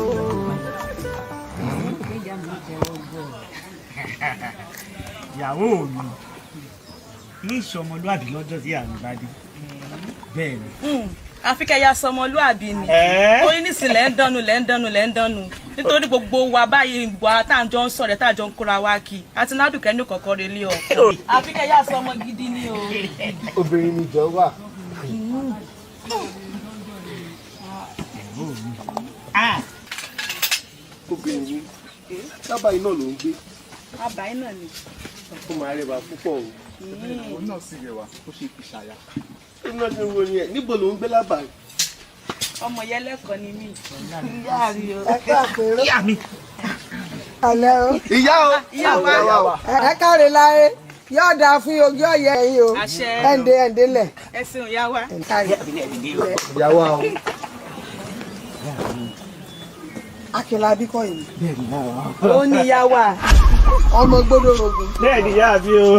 Speaker 15: ìyàwó mi ní ìṣọmọlúàbí lọ́jọ́ tí àmì bá dé bẹ́ẹ̀ ni.
Speaker 7: àfi kẹ́yà sọmọlúàbí ni torí nísìnyí lẹ́ ń dánu nítorí gbogbo wa báyìí wà tá à ń jọ ń sọ̀rọ̀ tá à jọ ń kóra wá kí àti nádùkẹ́ ní kọ̀ọ̀kan rẹ̀ lé ọkọ. àfi kẹ́yà sọmọ gidi ni o.
Speaker 2: obìnrin ni ìjọ wà. obìnrin ni sábà iná ló ń gbé.
Speaker 7: àbáyé náà ni.
Speaker 2: ó máa rẹwà púpọ̀ o.
Speaker 14: òun náà sì rẹwà ó ṣe fi ṣàyà.
Speaker 2: iná ti wo ni ẹ níbo ló ń gbé lábàá.
Speaker 7: ọmọ yẹn lẹ́kọ̀ọ́ ni mí.
Speaker 8: ìyá rí o. ẹ ká àpérò.
Speaker 15: ìyá mi.
Speaker 8: alẹ́ o.
Speaker 2: ìyá o.
Speaker 7: ìyá wa.
Speaker 8: ẹ káre láyé yóò dáa fún ojú ọ̀yẹ́ yìí o.
Speaker 7: àṣẹ.
Speaker 8: ẹ̀ǹdẹ̀ lẹ̀.
Speaker 7: ẹ ṣeun ìyá wa.
Speaker 2: ìyá wa o.
Speaker 8: Akínlábí kọ́ yìí.
Speaker 7: ó ní ìyá wa.
Speaker 8: ọmọ gbọ́dọ̀ rogun.
Speaker 15: bẹ́ẹ̀ ni ìyá mi o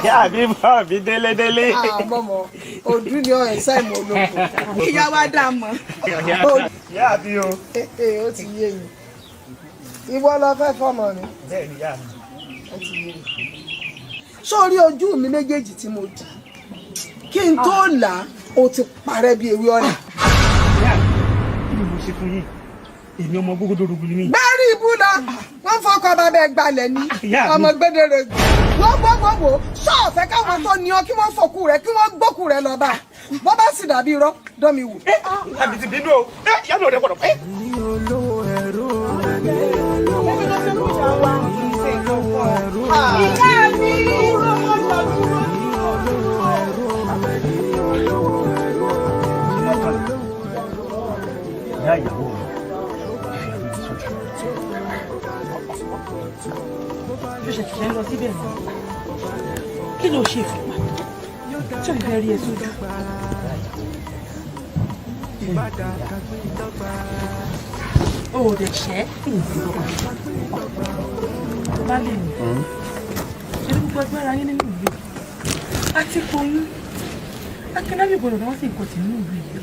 Speaker 15: ìyá mi bọ̀ mí délédélé.
Speaker 8: àmọ́mọ́ òdú ni ọ̀rẹ́ sáìmù ológun.
Speaker 7: ìyá wa dà mọ́.
Speaker 15: ìyá mi o.
Speaker 8: ó ti yé mi. ìwọ lọ fẹ́ fọmọ ni.
Speaker 15: bẹ́ẹ̀ ni ìyá mi.
Speaker 8: ó ti yé mi. sórí ojú mi méjèèjì tí mo dì kí n tó là á ó ti parẹ́ bí ewé ọ̀nà.
Speaker 15: ìyá mi kí ni mo ṣe fún yín èmi ọmọ gbogbo rògbò ni mí.
Speaker 8: bẹ́ẹ̀rì ibú náà wọ́n fọkọ̀ bàbá ẹ̀ gbalẹ̀ ní ọmọ gbẹdẹrẹ gbogbogbò sọ́ọ̀fẹ́ káwọn tó ní ọ kí wọ́n fòkú rẹ̀ kí wọ́n gbókù rẹ̀ lọ́ba bọ́ bá sì dàbí irọ́ dọ́mi wù.
Speaker 15: àbí ti bínú o yánà rẹ gbọ́dọ̀ pẹ́.
Speaker 10: ní olówó ẹ̀rọ ní olówó ẹ̀rọ
Speaker 8: ìyá mi
Speaker 15: ìyá ìyàwó
Speaker 13: ló ṣe fún wa tí ò fẹ́ rí ẹ sójú. o ò dẹ̀ ṣẹ́ bá lè mú ṣe ní gbogbo agbára yín nínú ìlú àti pòyún akínábì gbọdọ̀ náà sì nǹkan tì nínú ìlú yìí.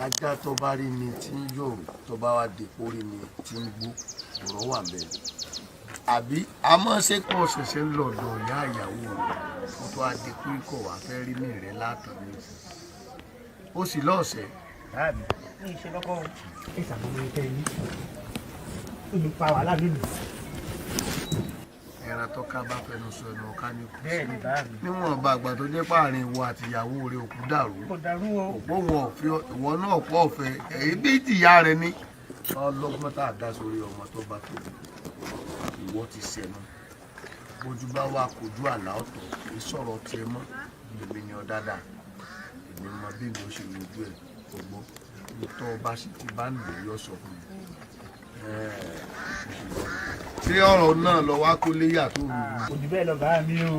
Speaker 9: ajá tó bá rí mi tí ń yòrò tó bá wá dèpò rí mi tí ń gbó ọ̀rọ̀ wà bẹ́ẹ̀ àbí àmọ́ ṣé kò ṣẹ̀ṣẹ̀ ń lọ̀dọ̀ ìyá ìyàwó rẹ̀ kó tó wá dèpò ikọ̀ wá fẹ́ rí mi rẹ̀ látàn ní ó sì lọ́ọ̀ṣẹ̀.
Speaker 15: báàbí ní ìṣe lọ́kọ́ o ìṣàkóso ìfẹ́ yìí olùpa wàhálà nínú.
Speaker 9: ẹran tó ká bá fẹnu sọ ẹnu ọ̀ká ní kù.
Speaker 15: bẹ́ẹ̀ ni báàbí.
Speaker 9: níwọ̀n bá àgbà tó jẹ́ páàrin ìwọ àti ìyàwó rẹ̀ òkú dàrú.
Speaker 15: kò dàrú o.
Speaker 9: òpó wọn ọ̀fẹ́ ìwọ náà pọ̀ ọ̀fẹ́ èyí bí ìtìyá rẹ̀ ní. ọlọ́gbọ́n tá a dá sórí ọmọ tó bá tó ìwọ ti sẹ́nu bójú bá wà kojú àlá ọ̀tọ̀ ìsọ̀rọ̀ tiẹ̀ mọ́ èmi ni ọ dáadáa èmi mọ bí mi ò ṣe lójú ẹ̀ gbogbo tó bá sì ti bá nù yọ sọ fún mi. ṣé ọ̀rọ̀ náà lọ wá kó léyà tó rù ú.
Speaker 15: kò jù bẹ́ẹ̀ lọ bá mi o.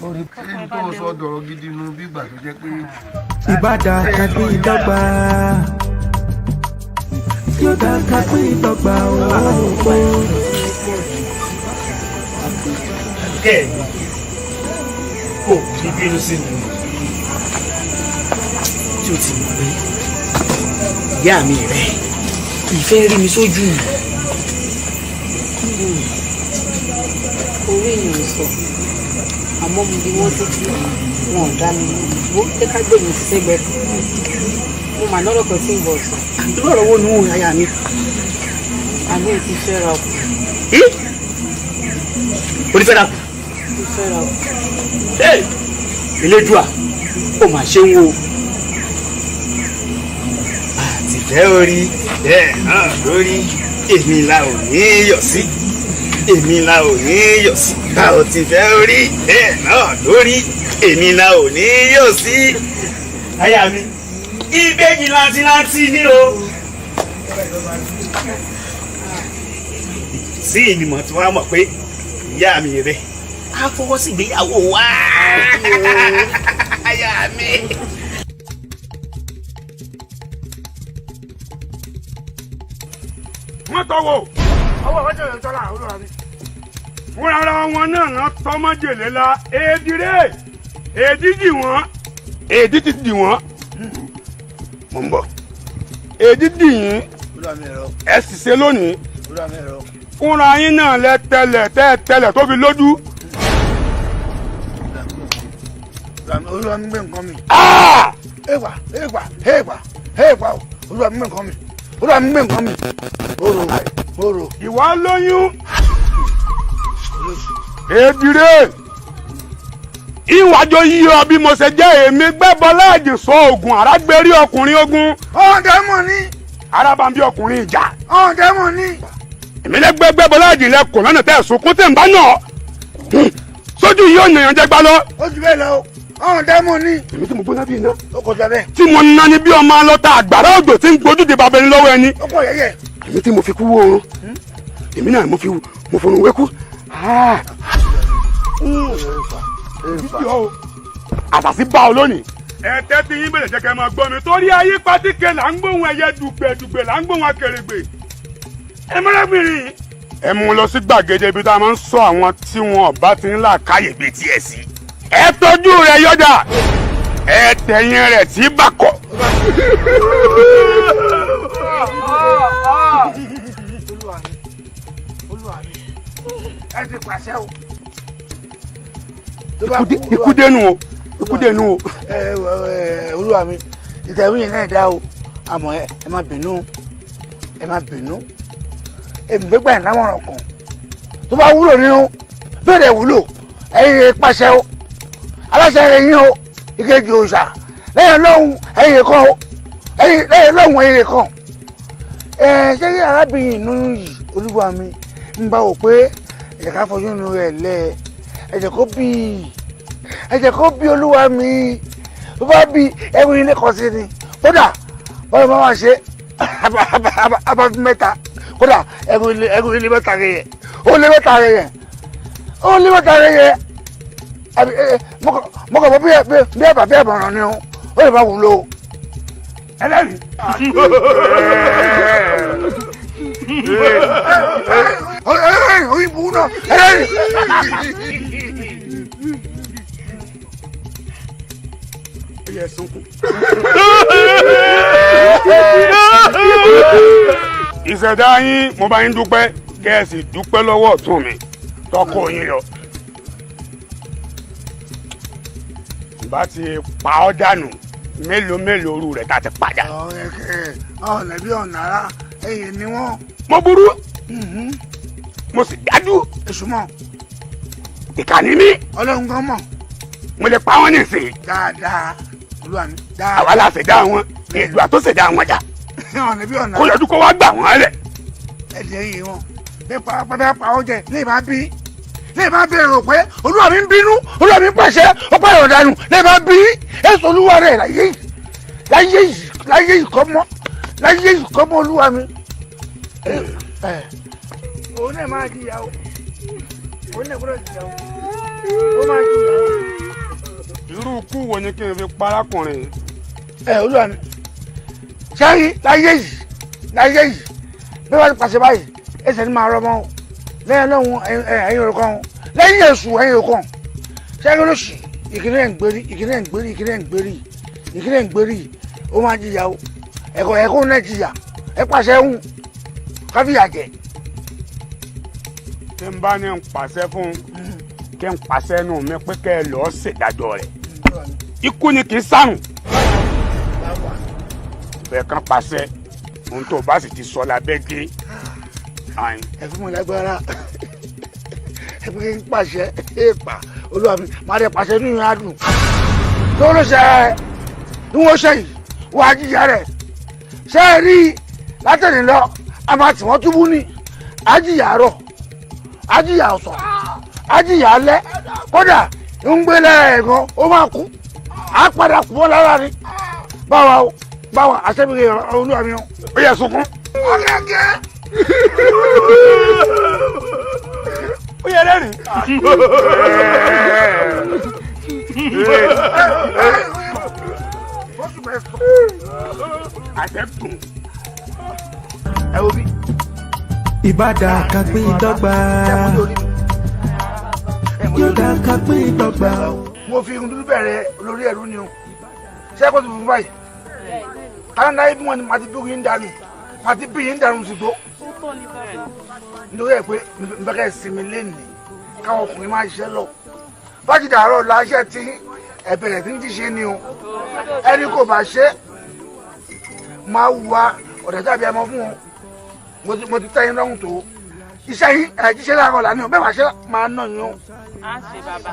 Speaker 9: orí kí n tó sọ dọ̀rọ̀ gidi nu bí ìgbà tó jẹ́ pé.
Speaker 10: ìbàdàn kàgbé ìdọ́gba yóò dá kàgbé ìdọ́gba òwò.
Speaker 15: kẹ́ẹ̀ni kò ní bínú sí mi tí o ti mọ̀ pé ìyá mi rẹ̀ ìfẹ́ rí mi sójú mi.
Speaker 11: orí èèyàn sọ àmọ́ mo bí wọ́n títí wọn ò dá mi wọ́n pé ká gbé mi sẹ́gbẹ́ kan mo mà lọ́rọ̀ kan tí ń bọ̀ sọ.
Speaker 15: lọ́rọ̀ wo ni wọ́n yáyà mi.
Speaker 11: àbí ti fẹ́ra kù.
Speaker 15: onífẹ́ra kù.
Speaker 11: ti fẹ́ra kù.
Speaker 15: Elédùà ó mà ṣe ń wo àtìfẹ́ orí bẹ́ẹ̀ náà lórí èmi la ò ní yọ̀ sí èmi la ò ní yọ̀ sí a ò ti fẹ́ orí bẹ́ẹ̀ náà lórí èmi la ò ní yọ̀ sí. aya mi ìbejì láńtìláńtì ni o sí ìnìmọ̀ tí wọ́n mọ̀ pé ìyá mi rẹ̀ á fọwọ́ sí ìgbéyàwó wa. aya mi.
Speaker 4: wọ́n tọwọ́ ọwọ́ ọjọ́ yẹn tọ́lá olúwa mi. fúnra ara wọn náà ná tọmọjèlé la èdìrè èdì dì wọ́n èdì ti dì wọ́n mò ń bọ̀ èdì dì yín ẹ sì ṣe lónìí fúnra yín náà lẹ tẹ́lẹ̀ tó fi lójú.
Speaker 18: olúwa mi gbé nǹkan mi. èèpà olúwa mi gbé nǹkan mi olúwa mi gbé nǹkan mi. oro.
Speaker 4: ìwà lóyún èdìrè ìwàjọ yíyọ bí mo ṣe jẹ́ èmi gbẹ́bọ láàjì sọ oògùn àrágbérí ọkùnrin ogun.
Speaker 18: ọ̀dẹ́ mọ̀ ní.
Speaker 4: arábàbí ọkùnrin ìjà.
Speaker 18: ọ̀dẹ́ mọ̀ ní.
Speaker 4: èmi lẹ gbẹ́bọ láàjì lẹ kò lọ́nà tẹ́ sunkún tẹ̀ ń bá nà sójú yìí ò nàyàn jẹ́ gbá lọ.
Speaker 18: ó ti bẹ́ẹ̀ lọ ọ̀dẹ́ mọ̀ ní.
Speaker 4: èmi tí mo gbóná bí iná.
Speaker 18: ó kọjá bẹ́ẹ̀.
Speaker 4: tí mo ná ni bí ọmọ alọ́ta àgbàrá òjò tí ń gbójúde bàbá ẹni lọ́wọ́ ẹni.
Speaker 18: ó pọ̀ yẹ́yẹ́.
Speaker 4: èmi tí mo fi kú wó oorun èmi náà mo forun wékú. àtàsí bá ọ lónìí. ẹ tẹ́tí yín bẹ̀rẹ̀ jẹ́ kẹ́ máa gbọ́ mi torí ayé pátíkẹ́ là ń gbóhùn ẹyẹ dùgbẹ̀dùgbẹ̀ là ń gbóhùn akèrègbè. ẹ mọ́lẹ́bìnrin ẹ mú lọ sí gbàgede ibi tá a máa ń sọ àwọn tí wọn bá ti ń là káyè gbé tiẹ̀ sí. ẹ tọ́jú rẹ̀ yọ̀dà ẹ tẹ̀yìn rẹ̀ tí bàkọ̀.
Speaker 18: ẹ ti pàṣẹ o.
Speaker 4: ikú dénú o ikú dénú o.
Speaker 18: olúwa mi ìtẹ̀wé yẹn náà dá o àmọ́ ẹ má bínú èmi gbégbá ẹ̀ láwọn kan tó bá wúlò nínú bẹ́ẹ̀ wúlò ẹ̀yin pàṣẹ o aláṣẹ ẹ̀yin o ìkejì òòṣà lẹ́yìn lọ́hùn ẹ̀yin kan o lẹ́yìn lọ́hùn ẹ̀yin kan ṣé kí arábìnrin inú yìí olúwa mi ń bá wò pé ẹ̀jẹ̀ ká fojú inú rẹ̀ lẹ̀ ẹ̀jẹ̀ kó bí olúwa mi tó bá bí ẹ̀rù ilé kan sí ni kódà báwo máa wá ṣe abáfi mẹ́ta kódà ẹrù ilé mẹ́ta rẹ̀ yẹ ó lé mẹ́ta rẹ̀ yẹ ó lé mẹ́ta rẹ̀ yẹ mọ̀kàn bọ́ bí ẹ̀bà bí ẹ̀bà ràn ni ó lè má wúlò ẹlẹ́rìí. Òyìnbó náà ẹlẹ́rìí. Yẹ sunkún.
Speaker 4: Ìṣẹ̀dá yín mo bá yín dúpẹ́ kẹ́ ẹ sì dúpẹ́ lọ́wọ́ ọ̀tún mi tọkọ yín yọ. Bá ti pa ọ́ dànù mélòó orú rẹ̀ tá a ti padà.
Speaker 18: ọ̀nà bí ọ̀nà ara ẹ̀yìn ni wọ́n.
Speaker 4: Mo burú mo sì dájú.
Speaker 18: Èṣù mọ̀.
Speaker 4: Ìkànnì mi.
Speaker 18: Ọlọ́run gan mọ̀.
Speaker 4: Mo lè pa wọ́n nísìnyí.
Speaker 18: Dáadáa olúwa mi.
Speaker 4: Àwa la ṣẹ̀dá wọn ìlú àtọ́ṣẹ̀dá wọn jà.
Speaker 18: ọ̀nà bí ọ̀nà.
Speaker 4: Kó yọjú kó wá gbà wọ́n lẹ̀.
Speaker 18: Ẹ̀jẹ̀ yìí wọn bẹ́ẹ̀ pa ọ́ jẹ lè má bí èrò pé olúwa mi ń bínú olúwa mi ń pàṣẹ ọ̀pá ìrọ̀dànù lè má bí èso olúwa rẹ̀ láyé yìí kọ́ mọ́ olúwa mi. Òun náà máa jìyà o òun náà gbọ́dọ̀ jìyà o ó máa jìyà o.
Speaker 4: Irú ikú wo ni kí n fi parákùnrin?
Speaker 18: Olúwa mi sẹ́yìn láyé yìí bí wọ́n ti pàṣẹ báyìí ẹsẹ̀ ni máa rọmọ lẹ́yìn lọ́hùn ẹ̀yìn òrùkọ́ wọn lẹ́yìn èṣù ẹ̀yìn òrùkọ́ sẹ́yìn olóṣì ìkíní ẹ̀ ń gbérí ó máa jìyà o ẹ̀kọ́ náà jìyà ẹ̀ pàṣẹ ń káfíà jẹ.
Speaker 4: Tí n bá ní n pàṣẹ fún kí n pàṣẹ nù mí pé kẹ́ ẹ lọ́ọ́ ṣèdájọ́ rẹ̀ ikú ni kì í sàrùn bẹ́ẹ̀ kan pàṣẹ ohun tó bá sì ti sọ lábẹ́ gé.
Speaker 18: Ẹ fún mi lágbára ẹ fi kí n pàṣẹ èèpà olúwa mi máa dẹ pàṣẹ nínú adùn tó ló ṣe ní wọ́n ṣe yìí wọ́n á jíjà rẹ̀ ṣe é rí látẹ̀lé lọ a máa tì wọ́n túbú ní ajíyà rọ̀ ajíyà ọ̀sán ajíyà alẹ́ kódà ń gbé lára ẹ̀ gan ó máa kú á padà kú wọn lára ni báwa àṣẹ́bìrì olúwa mi ó yẹ sunkún. ọ̀gẹ̀gẹ̀.
Speaker 4: Ó yẹ lẹ́rìn. Àtẹ̀kùn.
Speaker 18: Ẹ wo bí.
Speaker 10: Ìbàdàn ká pín dọ́gba. Yóò dá ká pín dọ́gba.
Speaker 18: Mo fi irun dúdú bẹ̀rẹ̀ olórí ẹ̀rú ni o. Ṣé kò tó fún báyìí? Táwọn náà bí wọn ni màá ti bí yín dànù. Màá ti bí yín dànù sí tó. Nítorí ẹ̀ pé nbẹ́kẹ̀ sinmi lẹ́nìí káwọn ọkùnrin máa ṣiṣẹ́ lọ. Bájì dàárọ̀ láṣẹ tí ẹ̀bẹ̀rẹ̀ tí ń ti ṣe ni o. Ẹni kò bá ṣe máa wá ọ̀dẹ̀ tàbí ẹmọ fún wọn. Mo ti tẹ́yìn lọ́hùn tó. Iṣẹ́ yín ṣiṣẹ́ láàárọ̀ lánàá bẹ́ẹ̀ wá ṣe máa ná yín o.
Speaker 12: A ṣe bàbá.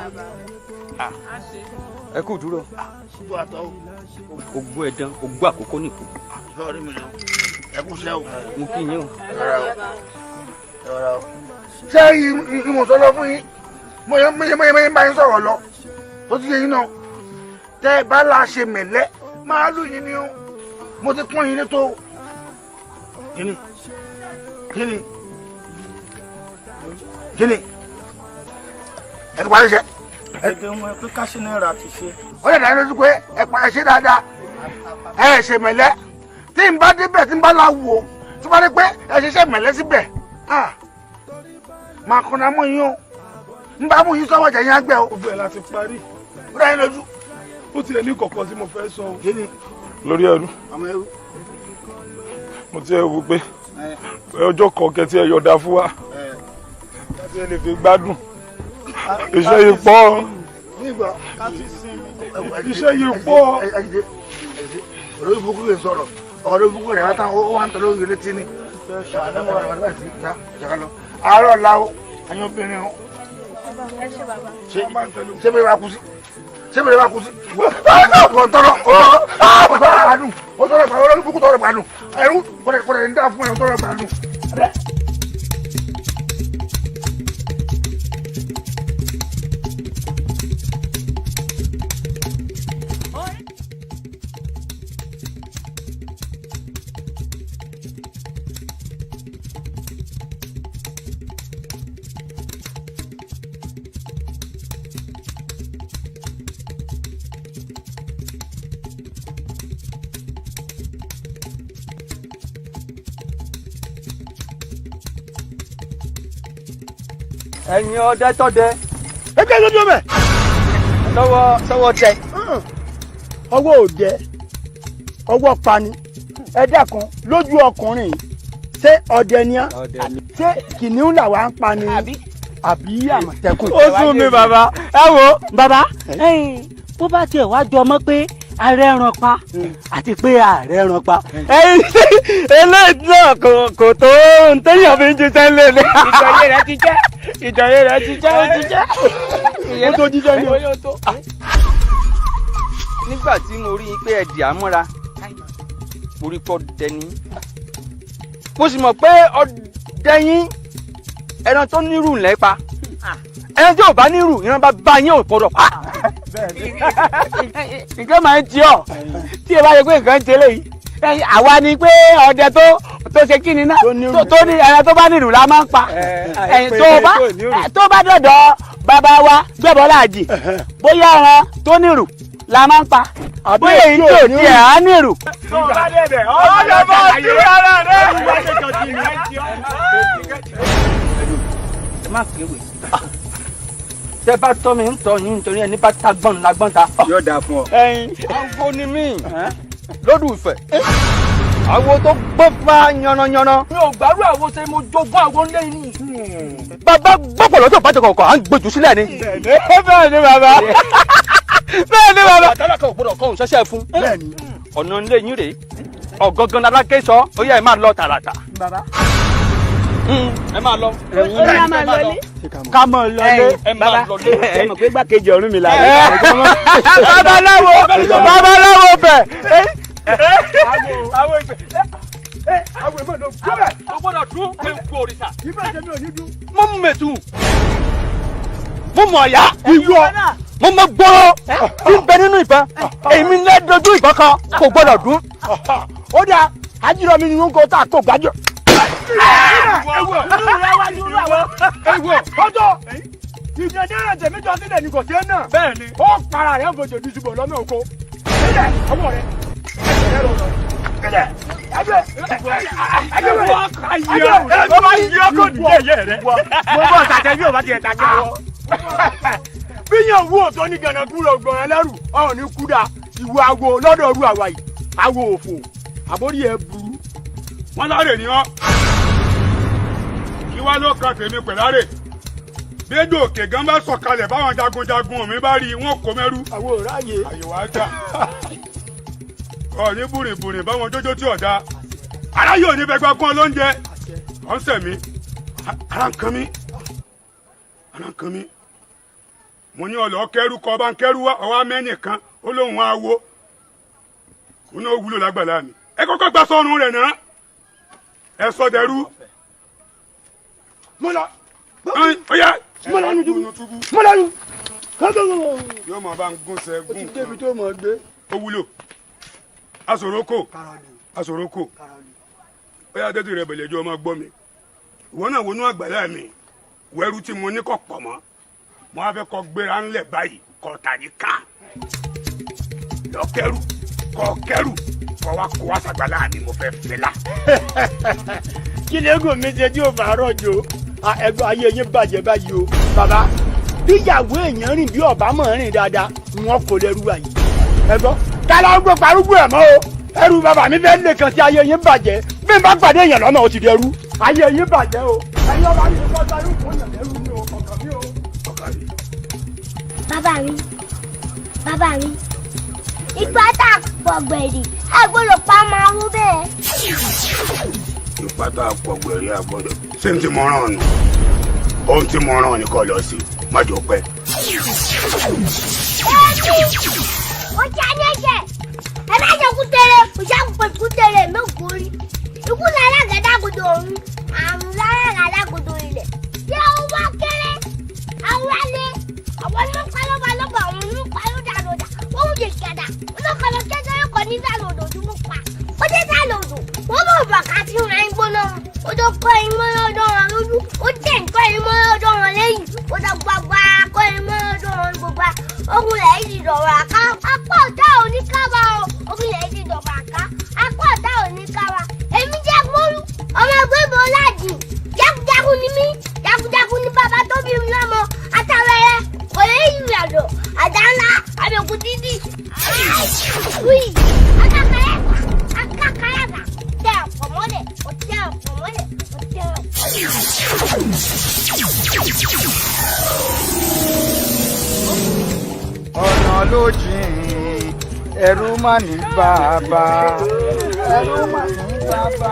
Speaker 19: Ẹ kú dúró. Ogún ẹ̀dán ogún àkókò nìkú.
Speaker 18: Ẹ kú ṣẹ́ o.
Speaker 19: Mo kí yín o.
Speaker 18: Ṣé ìmọ̀sọ́lọ́ fún yín? Mo yẹ bá yín sọ̀rọ̀ lọ. Tó ti yẹ yín náà. Tẹ́ ẹ bá la ṣe mẹ̀lẹ́ máa lù yín ni o. Mo ti pọ́n yín létò. Kíni? Ẹ ti parí iṣẹ́.
Speaker 20: Ẹgbẹ́ wọn pé káṣí náírà ti ṣe.
Speaker 18: Ó yẹ dáná lójú pé ẹ pa ẹ ṣe dáadáa. Ẹ ṣe mẹ̀lẹ́. Tí n bá débẹ̀ tí n bá la wò tí n bá dé pé ẹ ṣiṣẹ́ mẹ̀lẹ́ síbẹ̀. Màá kọ́nà mọ́ yín o. N bá mú yín sọ́wọ́ jẹ̀ yín àgbẹ̀ o.
Speaker 20: Ó bẹ̀rẹ̀ láti parí.
Speaker 18: Ó dá yín lójú.
Speaker 20: Ó tiẹ̀ ní kọ̀ọ̀kan tí mo fẹ́ sọ.
Speaker 18: Kíni?
Speaker 20: Lórí ẹrú.
Speaker 18: Àmọ́ ẹrú.
Speaker 20: Mo ti ẹ̀ wò pé ọjọ́ kọ̀ọ̀kẹ́ tí ẹ yọ̀dá fún wa. Láti ẹ lè fi gbádùn. Iṣẹ́ yìí pọ̀. Iṣẹ́ yìí pọ̀.
Speaker 18: Olórí burúkú lè sọ̀rọ̀. Olórí burúkú rẹ̀ wá ń tọ́ lórí létí ni. Àárọ̀ la o, àyàn obìnrin o. Ṣé bẹ́ẹ̀ wá kú sí? Ṣé bẹ́ẹ̀ wá kú sí? Wọ́n tọrọ gbádùn. Ó tọrọ gbádùn. Olórí burúkú tọrọ gbádùn. Ẹrú kọ̀dẹ̀ ń dá fún ẹ̀ tọrọ gbádùn.
Speaker 21: ẹ̀yin ọdẹ tọ́dẹ.
Speaker 18: ẹgbẹ́ ló dúró bẹ̀.
Speaker 21: sọ́wọ́ tẹ.
Speaker 18: ọwọ́ òde ọwọ́ pani ẹ dákun lójú ọkùnrin ṣé ọdẹ ni á ṣé kìnìún làwa ń pani àbí àmọ̀tẹ́kùn.
Speaker 21: ó sún mi bàbá. ẹ wo bàbá bó bá tiẹ̀ wá jọ mọ́ pé ààrẹ ẹran pa àti pé ààrẹ ẹran pa eléyìí náà kò tó ń téèyàn fi ń jíṣẹ́ lé ní.
Speaker 1: ìjọyè rẹ ti jẹ́ ìjọyè rẹ ti jẹ́ ó ti jẹ́.
Speaker 18: ó tó jíjẹ́ ní o.
Speaker 21: nígbà tí mo rí i pé ẹ dì á mọ́ra mo rí pọ́ dẹni mo sì mọ̀ pé ọdẹ yín ẹran tó nírù ńlẹ́ pa ẹran tí ò bá nírù ìran bá yín ò gbọdọ̀ pa.
Speaker 1: nǹkan máa ń tí ọ tí ẹ bá yẹ pé nǹkan ń tẹ́lẹ̀ yìí àwa ni pé ọdẹ tó ṣe kí ni náà tó ní ẹran tó bá nírù la máa ń pa tó bá dọ̀dọ̀ bàbá wa gbẹ̀bọ̀ láàjì bóyá ẹran tó nírù la máa ń pa bóyá èyí tó tiẹ̀ á nírù. tó bá dẹ̀dẹ̀ ọ̀dọ̀ bá ti rárá rẹ̀.
Speaker 21: ẹ má kéwèé tẹ bá tọ́ mi ń tọ́ yín nítorí ẹni bá ta gbọ́n lágbọ́n ta.
Speaker 18: yóò dáa fún ọ.
Speaker 21: awo ni mí lódù ìfẹ́ awo tó gbọ́ fa yànnàyànnà. mi ò gbárù àwo ṣe mo jogún àwo ńlẹ́ yìí. bàbá gbọ́pọ̀ lọ́jọ́ bàjẹ́ kọ̀ọ̀kan à ń gbójú sílẹ̀ ni.
Speaker 1: bẹ́ẹ̀ ni bàbá bẹ́ẹ̀ ni bàbá.
Speaker 21: àtàlà kan ò gbọdọ̀ kọ́ òun ṣẹ́ṣẹ́ fún. ọ̀nà ńlẹ̀ yín rèé ọ̀gángan alákẹ́ sọ ó yẹ ẹ máa lọ tààràtà. ẹ máa lọ.
Speaker 1: ẹ máa lọlé. ká mọ̀ lọlé.
Speaker 21: ẹ máa lọlé.
Speaker 1: ẹ mọ̀ pé gbàkejì ọ̀run mi là. babaláwo bẹ̀.
Speaker 21: àwọn ìgbẹ́ àwọn ìgbẹ́ ló gbọ́dọ̀ tó gbọ́dọ̀ dún pé n kú òrìṣà. mo mú mẹ̀tù mo mọ̀ ọ̀yá ìwọ mo mọ̀ gbọ́rọ̀ tí ń bẹ nínú ìbọn èmi ń lẹ́ dojú ìbọn kan kò gbọ́dọ̀ dún.
Speaker 18: ó dáa ajírọ̀ mi ni wọn kò tá a kó gbájọ. ọjọ́ ìjọba tẹ̀mí jọ sílẹ̀ ní kò sí ẹ̀ náà.
Speaker 21: bẹ́ẹ̀ni.
Speaker 18: ó para rẹ̀ ń fojò ní ṣubú lọ́nà oko. sílẹ̀ ọwọ́ rẹ̀ ẹ̀jẹ̀ lọ lọ. sílẹ̀ ẹgbẹ́
Speaker 1: mo máa ń yí ọkọ nìyẹn yẹ rẹ. mo bọ̀ sàtẹ́ bí o bá tiẹ̀ ta kí wọ́.
Speaker 18: bí yẹn wú òtó ní gànàkú lọ gbọ̀n ẹlẹ́rù ọ̀hún ní kúdà ìwọ àwo lọ́dọ̀ ọdún àwa yìí àwo òfò àbórí ẹ̀ burú.
Speaker 20: wọ́n láre ni wọ́n kí wá ló kan tèmi pẹ̀láre gbẹ́dọ̀ òkè gan bá sọ̀kalẹ̀ báwọn jagunjagun mi bá rí wọn kò mẹ́rú.
Speaker 18: àwọn ò ráyè.
Speaker 20: àyèwò ajá ọ̀ ní bùrìbùrì báwọn jójó tí ọ̀dà aráyé ò ní bẹ gbá gún ọ lóúnjẹ ọ̀sẹ̀ mi ara ń kan mi ara ń kan mi mo ní ọ̀lọ́ kẹrù kọ́ bá ń kẹrù wá ọwọ́ amẹ́nìkan ó lóun á wo òun náà wúlò lágbàlá mi ẹ kọ́kọ́ gba sọ́run rẹ̀ náà ẹ sọ dẹrú.
Speaker 18: mo lọ.
Speaker 20: ọ̀yá.
Speaker 18: mo lọ nu tubu. mo lọ nu.
Speaker 20: yóò máa bá ń gún sẹ́gun.
Speaker 18: o ti débi tó mọ̀ gbé.
Speaker 20: ó wúlò asoroko asoroko ọ̀yá tètè rẹ bẹ̀lẹ̀ jọ máa gbọ́ mi ìwọ náà wọnú àgbàlá mi wẹ́rú tí mo ní kọ̀ pọ̀ mọ́ mo á fẹ́ kọ́ gbéra ńlẹ̀ báyìí kọ́ tàbí ká lọ kẹrù kọ́ kẹrù kọ́ wá kó wá sàgbàlá mi mo fẹ́ fẹ́ la.
Speaker 18: kí ni eégún mi ṣe tí o bá rọ̀jò ẹgbẹ́ ayé yín bàjẹ́ báyìí o bàbá bí ìyàwó èèyàn rìn bí ọ̀bá mọ̀ rìn dáadáa wọn kò lẹ́rú àyè ẹgbọ́ kálá gbọ́ parúgbó ẹ̀ mọ́ o ẹrú bàbá mi fẹ́ lè kàn sí ayé yín bàjẹ́ bí n bá pàdé èèyàn lọ́nà ó ti dẹrú ayé yín bàjẹ́ o ẹ̀yin ọba mi kọ́ sáré fún èèyàn lẹ́rú mi o ọ̀kàn mi o.
Speaker 22: bàbá mi ìgbà tá a pọ̀ gbẹ̀rì àgbọ̀dọ̀ pa máa wú bẹ́ẹ̀.
Speaker 20: ìgbà tá a pọ̀ gbẹ̀rì àgbọ̀dọ̀ ṣé n ti mọ ràn ọ́nù ohun tí mo ràn ọ́ ni kò lọ sí má jò pẹ́.
Speaker 22: ó jẹ́ ní ẹ̀jẹ̀ ẹ má jẹ́ kútere kò ṣe àpò kútere mẹ́kọ̀ọ́rí ikú ní alágàdàgodo ọ̀run àrùn lára alágàdàgodo ilẹ̀ tí àwọn bá kéré àwọn alẹ́ àwọn ní pálọ́bà lọ́bà àwọn ní pálọ́dàlọ́dà wọ́n ń jẹ gàdà olókàlọ́ kékeré kan ní sàlọ́dọ̀ tó mú pa ó dé sàlọ́dọ̀ wọ́n bọ̀ bàkà tí ń ra ń gbóná ó tó kọ́ ìmọ̀ ọdọ́ wọn lójú ó tẹ̀ ń kọ́ ìmọ̀ ọdọ́ wọn lẹ́yìn ó tó gbàgbà kọ́ ìmọ̀ ọdọ́ wọn gbogbo ogun lẹ̀ yìí dọ̀rọ̀ àká apá ọ̀tá oníkàwá o ogun lẹ̀ yìí dọ̀rọ̀ àká apá ọ̀tá oníkàwá èmi jẹ́ gbóru ọmọ ẹgbẹ́ bọ́láàdì jagunjagun ni mí jagunjagun ni bàbá tó bí mi Ui, akakaraba. Tẹ ọ̀pọ̀ mọ́lẹ̀, ó tẹ ọ̀pọ̀ mọ́lẹ̀, ó tẹ
Speaker 4: ọ̀nà ló jìn ẹ̀rù má ní bàbá ẹ̀rù má ní bàbá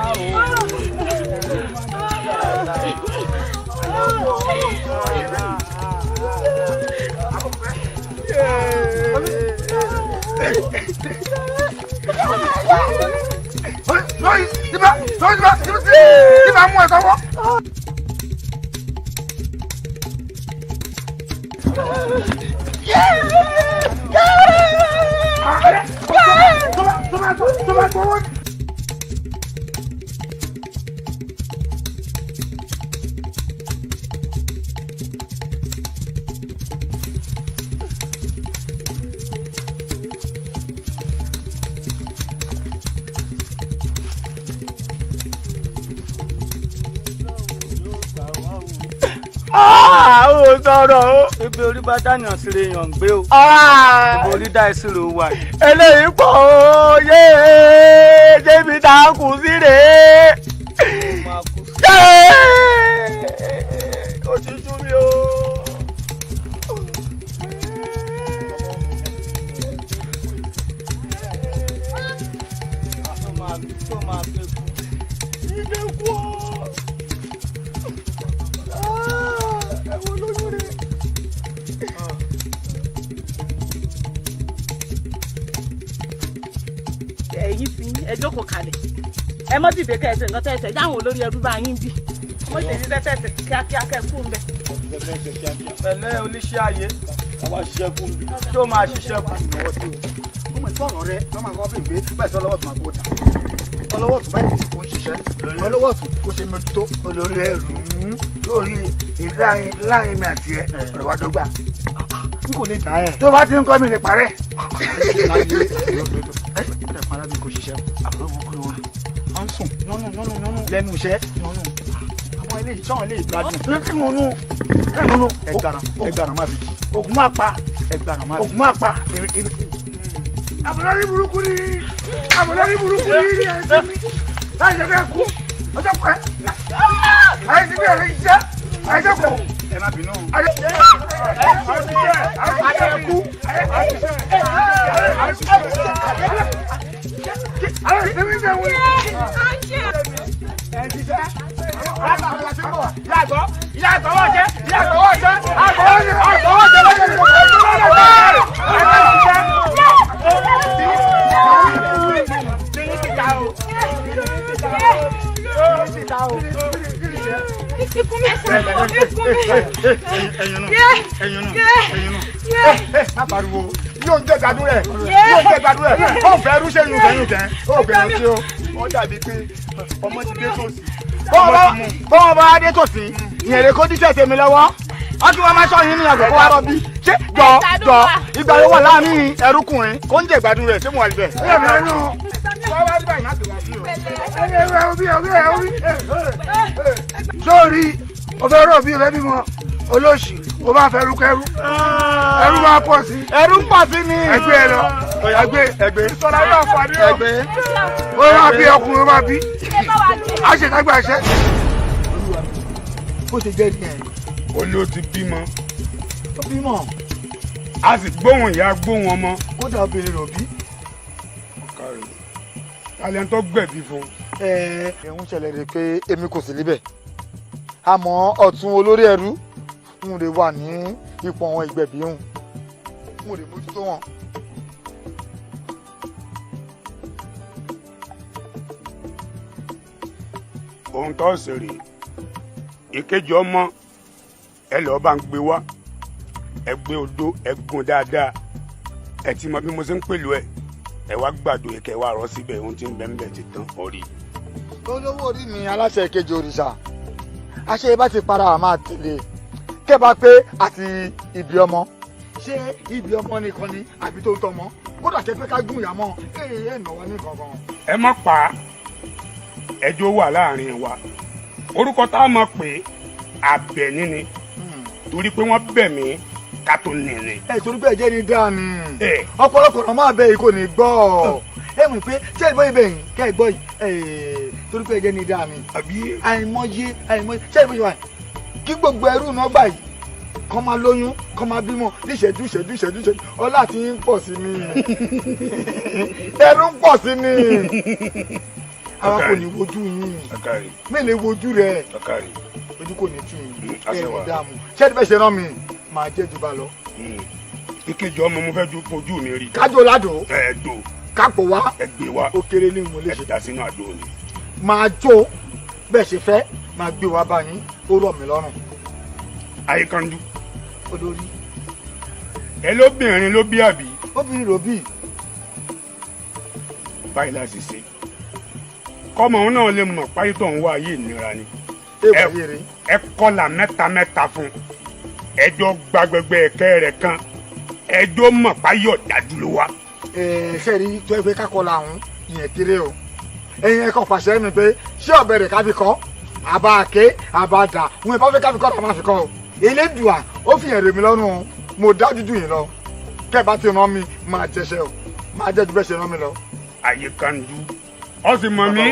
Speaker 4: ó sọ̀rọ̀ o. ibi orí bá dáyàn sí èèyàn gbé o. ibi orí dá ìṣirò wà. eléyìí pọ̀ o yéé débi tá a kù sí rèé. ó ti sú mi o.
Speaker 7: ẹ̀yin fi ẹ jókòó kalẹ̀ ẹ mọ́ dìde kẹsẹ̀ nǹkan tẹ̀sẹ̀ jáwọn olórí ẹrú bá yín bí mo ṣe ní tẹ́tẹ̀tẹ̀ kíákíá kẹ́kú ń bẹ̀.
Speaker 4: pẹ̀lẹ́ oníṣẹ́ ayé àwa ṣiṣẹ́ fún mi tí ó máa ṣiṣẹ́ fún mi lọ́wọ́ sí o. ó mọ̀ ìfọ̀rọ̀ rẹ lọ́mọ àwọn ọ̀bẹ ìgbé bẹ́ẹ̀ sọ lọ́wọ́ tó máa kó dà ọlọ́wọ́ tó báyìí kò ń ṣiṣẹ́ ọlọ́wọ́ tó kò ṣe mójútó olórí ẹrù lórí láàrin mi àti ẹ ọ̀rọ̀ wa dọ́gba n kò lè dà ẹ́ tó bá ti ń kọ́ mi lè parẹ́. arábìnrin kò ṣiṣẹ́ àbúrò wọn kúrò wọn à ń sùn yánnu lẹ́nu iṣẹ́ àwọn ilé ìṣọ́ ilé ìgbádùn ẹ̀gbọ́n ẹgbàrán máa fi ògùn máa pa ògùn máa pa. àbúrò burúkú ni ẹ̀sìn mi láì jẹ́ kẹ́ kú ọjọ́ pẹ́ àìsí bí ẹ̀rẹ́ iṣẹ́ àìsí kù. ẹ má bínú. má pariwo yóò jẹ gbádùn rẹ ó fẹ́ rú sẹ́yìn sẹ́yìn tẹ́ ó bẹ̀rẹ̀ sí o wọ́n dàbí pé ọmọ ti dé tòsí. bọ́wọ́ bá dé tòsí ìyẹn lè kó díṣẹ́ tèmi lọ́wọ́ wọ́n tún wá máa sọ yín ní àgbẹ̀ kó wá rọ bí ṣé jọ ìgbà yóò wà láàrin ẹrúkùnrin kó ń jẹ gbádùn rẹ ṣé mo wà níbẹ̀. sórí o fẹ́ rọ̀ bí o fẹ́ bímọ olóṣì o bá fẹ́ rúkẹ́rú ẹrú máa pọ̀ sí. ẹrú pọ̀ sí ni. ẹgbẹ́ ẹ lọ ẹgbẹ́ sọlá yóò fọ ní o. ẹgbẹ́ o máa bí ọkùnrin o máa bí a ṣe ká gbà ṣẹ́. bó ṣe jẹ́ nìyẹn.
Speaker 20: ó ló ti bímọ.
Speaker 4: ó bímọ.
Speaker 20: a sì gbóhùn ìyá gbóhùn ọmọ.
Speaker 4: kódà obìnrin rò bí.
Speaker 20: talẹ̀ tó gbẹ̀bí fún.
Speaker 4: ẹ̀hún ṣẹlẹ̀ rẹ̀ pé èmi kò sí níbẹ̀ àmọ́ ọ̀tún olórí ẹrú n lè wà ní ipò àwọn ìgbẹ̀bí hùn n lè mójútó wọn.
Speaker 20: ohun tó ṣe rè ìkejì ọmọ ẹ lọ́ọ́ bá ń gbé wá ẹ gbé odó ẹ gún dáadáa ẹ ti mọ bí mo ṣe ń pèlú ẹ wá gbàdo yẹ kẹ wá rọ síbẹ̀ ohun tí ń bẹ ń bẹ ti tán orí.
Speaker 4: olówó orí mi aláṣẹ ìkejì òrìṣà àṣẹ bá ti para àmà tẹ̀lé kẹ́bà pé àti ibi ọmọ ṣé ibi ọmọ nìkan ni àbí tó tọmọ kódà ṣe pé ká gún ìyá mọ́ ẹ̀ nà wá ní kankan.
Speaker 20: ẹ má pa ẹjọ́ wà láàrin wa orúkọ tá a mọ̀ pé Àbẹ̀ní ni torí pé wọ́n bẹ̀ mí ká tó nìyẹn.
Speaker 4: ẹ torí pé ẹ̀jẹ̀ ni dáa ni ọ̀pọ̀lọpọ̀ náà máa bẹ yìí kò ní gbọ́ ẹ mọ̀ pé ṣé ìbọn ibẹ̀ yìí kẹ́ ẹ gbọ́ yìí torí pé ẹ̀jẹ̀ ni dáa ni àìmọye ṣé ìbọn yìí kí gbogbo ẹrú náà gbà yìí kọ́ máa lóyún kọ́ máa bímọ ní ìṣẹ́jú ọlá tí ń pọ̀ sí ni ẹrú ń pọ̀ sí ni àwa kò ní wojú yín mélòó wojú rẹ ojú kò ní tù yín ẹ ní dààmú ṣé ẹni bẹ́ẹ̀ ṣe rán mi máa jẹ́ jù bá lọ.
Speaker 20: ìkejì ọmọ mo fẹ́ fojú mi rí.
Speaker 4: kájọ ládò
Speaker 20: ẹ̀ẹ́dò
Speaker 4: kápò wá
Speaker 20: ẹgbẹ́ wa
Speaker 4: ó kéré ní ìwọlé ṣe
Speaker 20: ẹ̀dá sínú àdó ni.
Speaker 4: máa jó bẹ́ẹ̀ ṣe fẹ́ máa gbé wá bá yín ó rọ̀ mí lọ́rùn.
Speaker 20: Ayékanjú.
Speaker 4: olórí.
Speaker 20: ẹ lóbìnrin ló bí àbí.
Speaker 4: obìnrin ló bí.
Speaker 20: báyìí láti ṣe kọ́mọ òun náà lè mọ̀ páyé tó ń wá ayé ìnira ni. ẹ kọ́là mẹ́ta fún ẹjọ́ gbàgbẹ́gbẹ́ ẹ̀kẹ́ rẹ̀ kan ẹjọ́ mọ̀ páyé ọ̀dájú ló wá.
Speaker 4: ṣe rí tó ẹgbẹ́ kákọ́lá ọ̀hún ìyẹn kéré o ẹ̀yin ẹ̀kọ́ pàṣẹ mi pé ṣé ọ̀bẹ rẹ̀ kábí kọ́ àbá àké àbá dà wọn ìbá fẹ́ kábí kọ́ làwọn àfikọ́ o elédùà ó fi hàn rèmi lọ́rùn mo dájú jù yín lọ kẹ́ ẹ bá ti rán mi máa jẹṣẹ́ o máa jẹ́ ju bẹ́ẹ̀ ṣe rán mi lọ.
Speaker 20: Ayékanjú ọ sì mọ̀ mí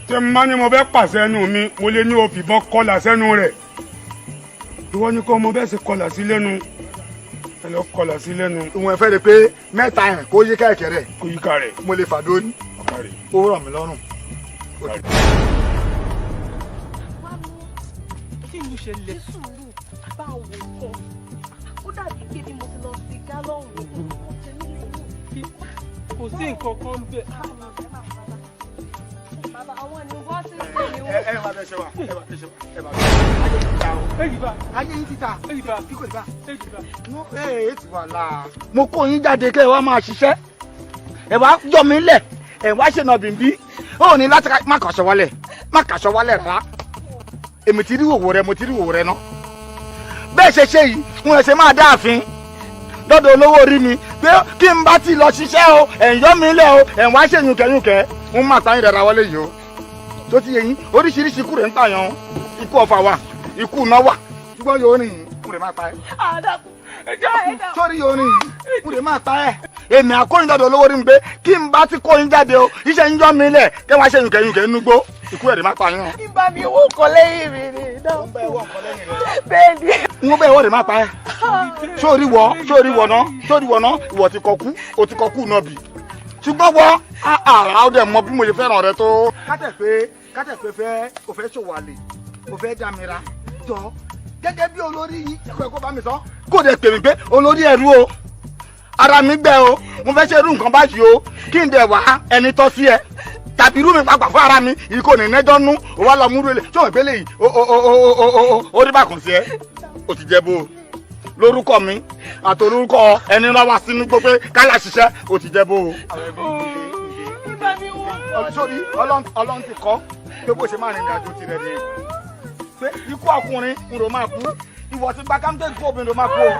Speaker 20: tí n bá ní mo bẹ́ pàṣẹ ẹnu mi mo lè ní òfìbọn kọlà sẹ́nu rẹ̀ ìwọ ni kò mo bẹ́ẹ̀ sì kọlà sí lẹ́nu ẹ lọ kọlà sí lẹ́nu.
Speaker 4: ìwọ̀n ẹ̀fẹ́ rẹ̀ pé mẹ́ta yẹn kó yí kẹ̀kẹ́ rẹ̀
Speaker 20: kó yí ká rẹ̀
Speaker 4: mo lè fàdó ní ó rọ̀ mí lọ́rùn.
Speaker 13: kí ló ṣe lè sùúrù bá wò kọ́ ó dàbí pé bí mo ti lọ sí gálọ́ọ̀nù kò sí nǹkan kan bẹ́ẹ̀.
Speaker 22: bàbá àwọn ènìyàn bọ́ sí ìṣe ni wọ́n.
Speaker 4: ẹ máa bẹ ṣe wa ẹ máa ayé yín títa kíkò ìbá ẹ ti wà láà. mo kó yín jáde kẹ́ ẹ wá máa ṣiṣẹ́ ẹ wá jọ mí lẹ̀ ẹ wá ṣe nà bìnbí ó ní láti má kàṣọ wálẹ̀ rárá èmi ti rí wòwò rẹ mo ti rí wòwò rẹ ná bẹ́ẹ̀ ṣe ṣe yìí wọn ṣe máa dáàfin lọ́dọ̀ olówó orí mi pé kí n bá ti lọ ṣiṣẹ́ o ẹ̀yọ́ mi lẹ̀ o ẹ̀ wá ṣe yùnkẹ́yùnkẹ́ ń máa tán ìrẹ̀ra wọlé yìí o tó ti yẹ yín oríṣiríṣi ikú rẹ̀ ń tàyàn ikú ọ̀fà wà ikú iná wà ṣùgbọ́n yóò rìn ikú rẹ̀ máa ta ẹ́. sórí yóò rìn ikú rẹ̀ máa ta ẹ́. èmi àkóyìn lọ́dọ̀ olówó orí mi pé kí n bá ti kóyin jáde o iṣẹ́ ń yọ́ mi lẹ̀ kẹ́ wá ṣe yùnkẹ́yùnkẹ́ núgbó ikú rẹ̀ máa ta yín.
Speaker 13: ìbá mi wò kọ́ lẹ́yìn mi ni náà bẹ́ẹ̀ ni.
Speaker 4: n bẹ́ẹ̀ wọ́n rẹ̀ máa ta ẹ́. sórí wọ̀ náà ìwọ ti kọ kú o ti kọ kú náà bì ṣùgbọ́n wọ́n àrà ọdẹ mọ bí mo ṣe fẹ́ràn rẹ tó. kátẹ̀ pé o fẹ́ ṣòwò àlè o fẹ́ dàmíra jọ gẹ́gẹ́ bí olórí yìí ẹ̀kọ́ ẹ̀kọ́ bá mi sọ. kò dé pè mí pé olórí ẹ̀rú o ara mi gbẹ o mo fẹ́ ṣe irú nǹkan báyìí o kí n dẹ̀ wá ẹni tọ́ sí ẹ tàbí irú mi pàpà fún ara mi yìí kò ní nẹ́jọ́ nú o wá lọ mú rẹ tí òun ìpele yìí o rí bàkùn sí ẹ o ti jẹ bó o lórúkọ mi àti orúkọ ẹni rán wá sínú gbogbo kálá ṣiṣẹ́ o ti jẹ bó o. sórí ọlọ́run ti kọ́ pé bó ṣe máa rìn ìrìnàjò tirẹ̀ ni pé ikú ọkùnrin ń ro máa kú ìwọ ti gba kámtẹ́ ikú obìnrin ro máa kú o.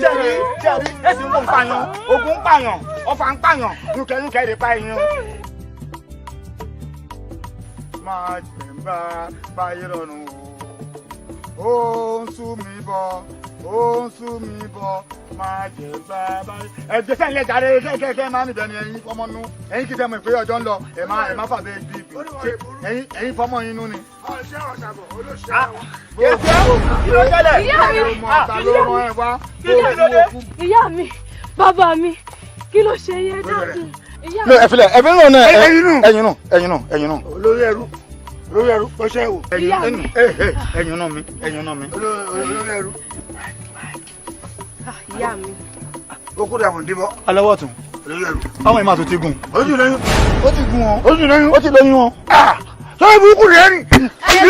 Speaker 4: jẹ́rí ẹ̀sìn kò ń pààyàn ogun ń pààyàn ọfà ń pààyàn yúnkẹ́yúnkẹ́ lè pa ẹ̀yìn. máa jẹ̀ ń bá yé rọrùn o ó ń sú mi bọ̀ máa jẹ bàbá ẹ jẹ sẹ́yìn lẹ́jà rẹ kẹ́kẹ́ máa níbẹ̀ ni ẹ̀yin fọmọ nú ẹ̀yin kìí sẹ́mu ìpè ọjọ́ ń lọ ẹ̀ má fàbẹ́ ibi ẹ̀yin fọmọ yín nú ni.
Speaker 22: ọ̀sẹ̀ ọ̀sàbọ̀ olóṣèlú. ìyá mi bàbá mi kí ló ṣe yẹ dákun.
Speaker 4: ẹ filẹ ẹ fi ń rò náà ẹyin náà. olórí ẹrú kọṣẹ́ wò. ẹyin náà mi. olórí ẹrú.
Speaker 22: ìyá mi.
Speaker 4: ó kúrò àwọn ìdíbọ. aláwọ̀ tún. olórí ẹrú. àwọn ìmọ̀ àtúntì gùn. ó ti lóyún. ó ti gùn wọn. ó ti lóyún wọn. sọ́yìn burúkú rẹ̀ ni.
Speaker 22: ẹ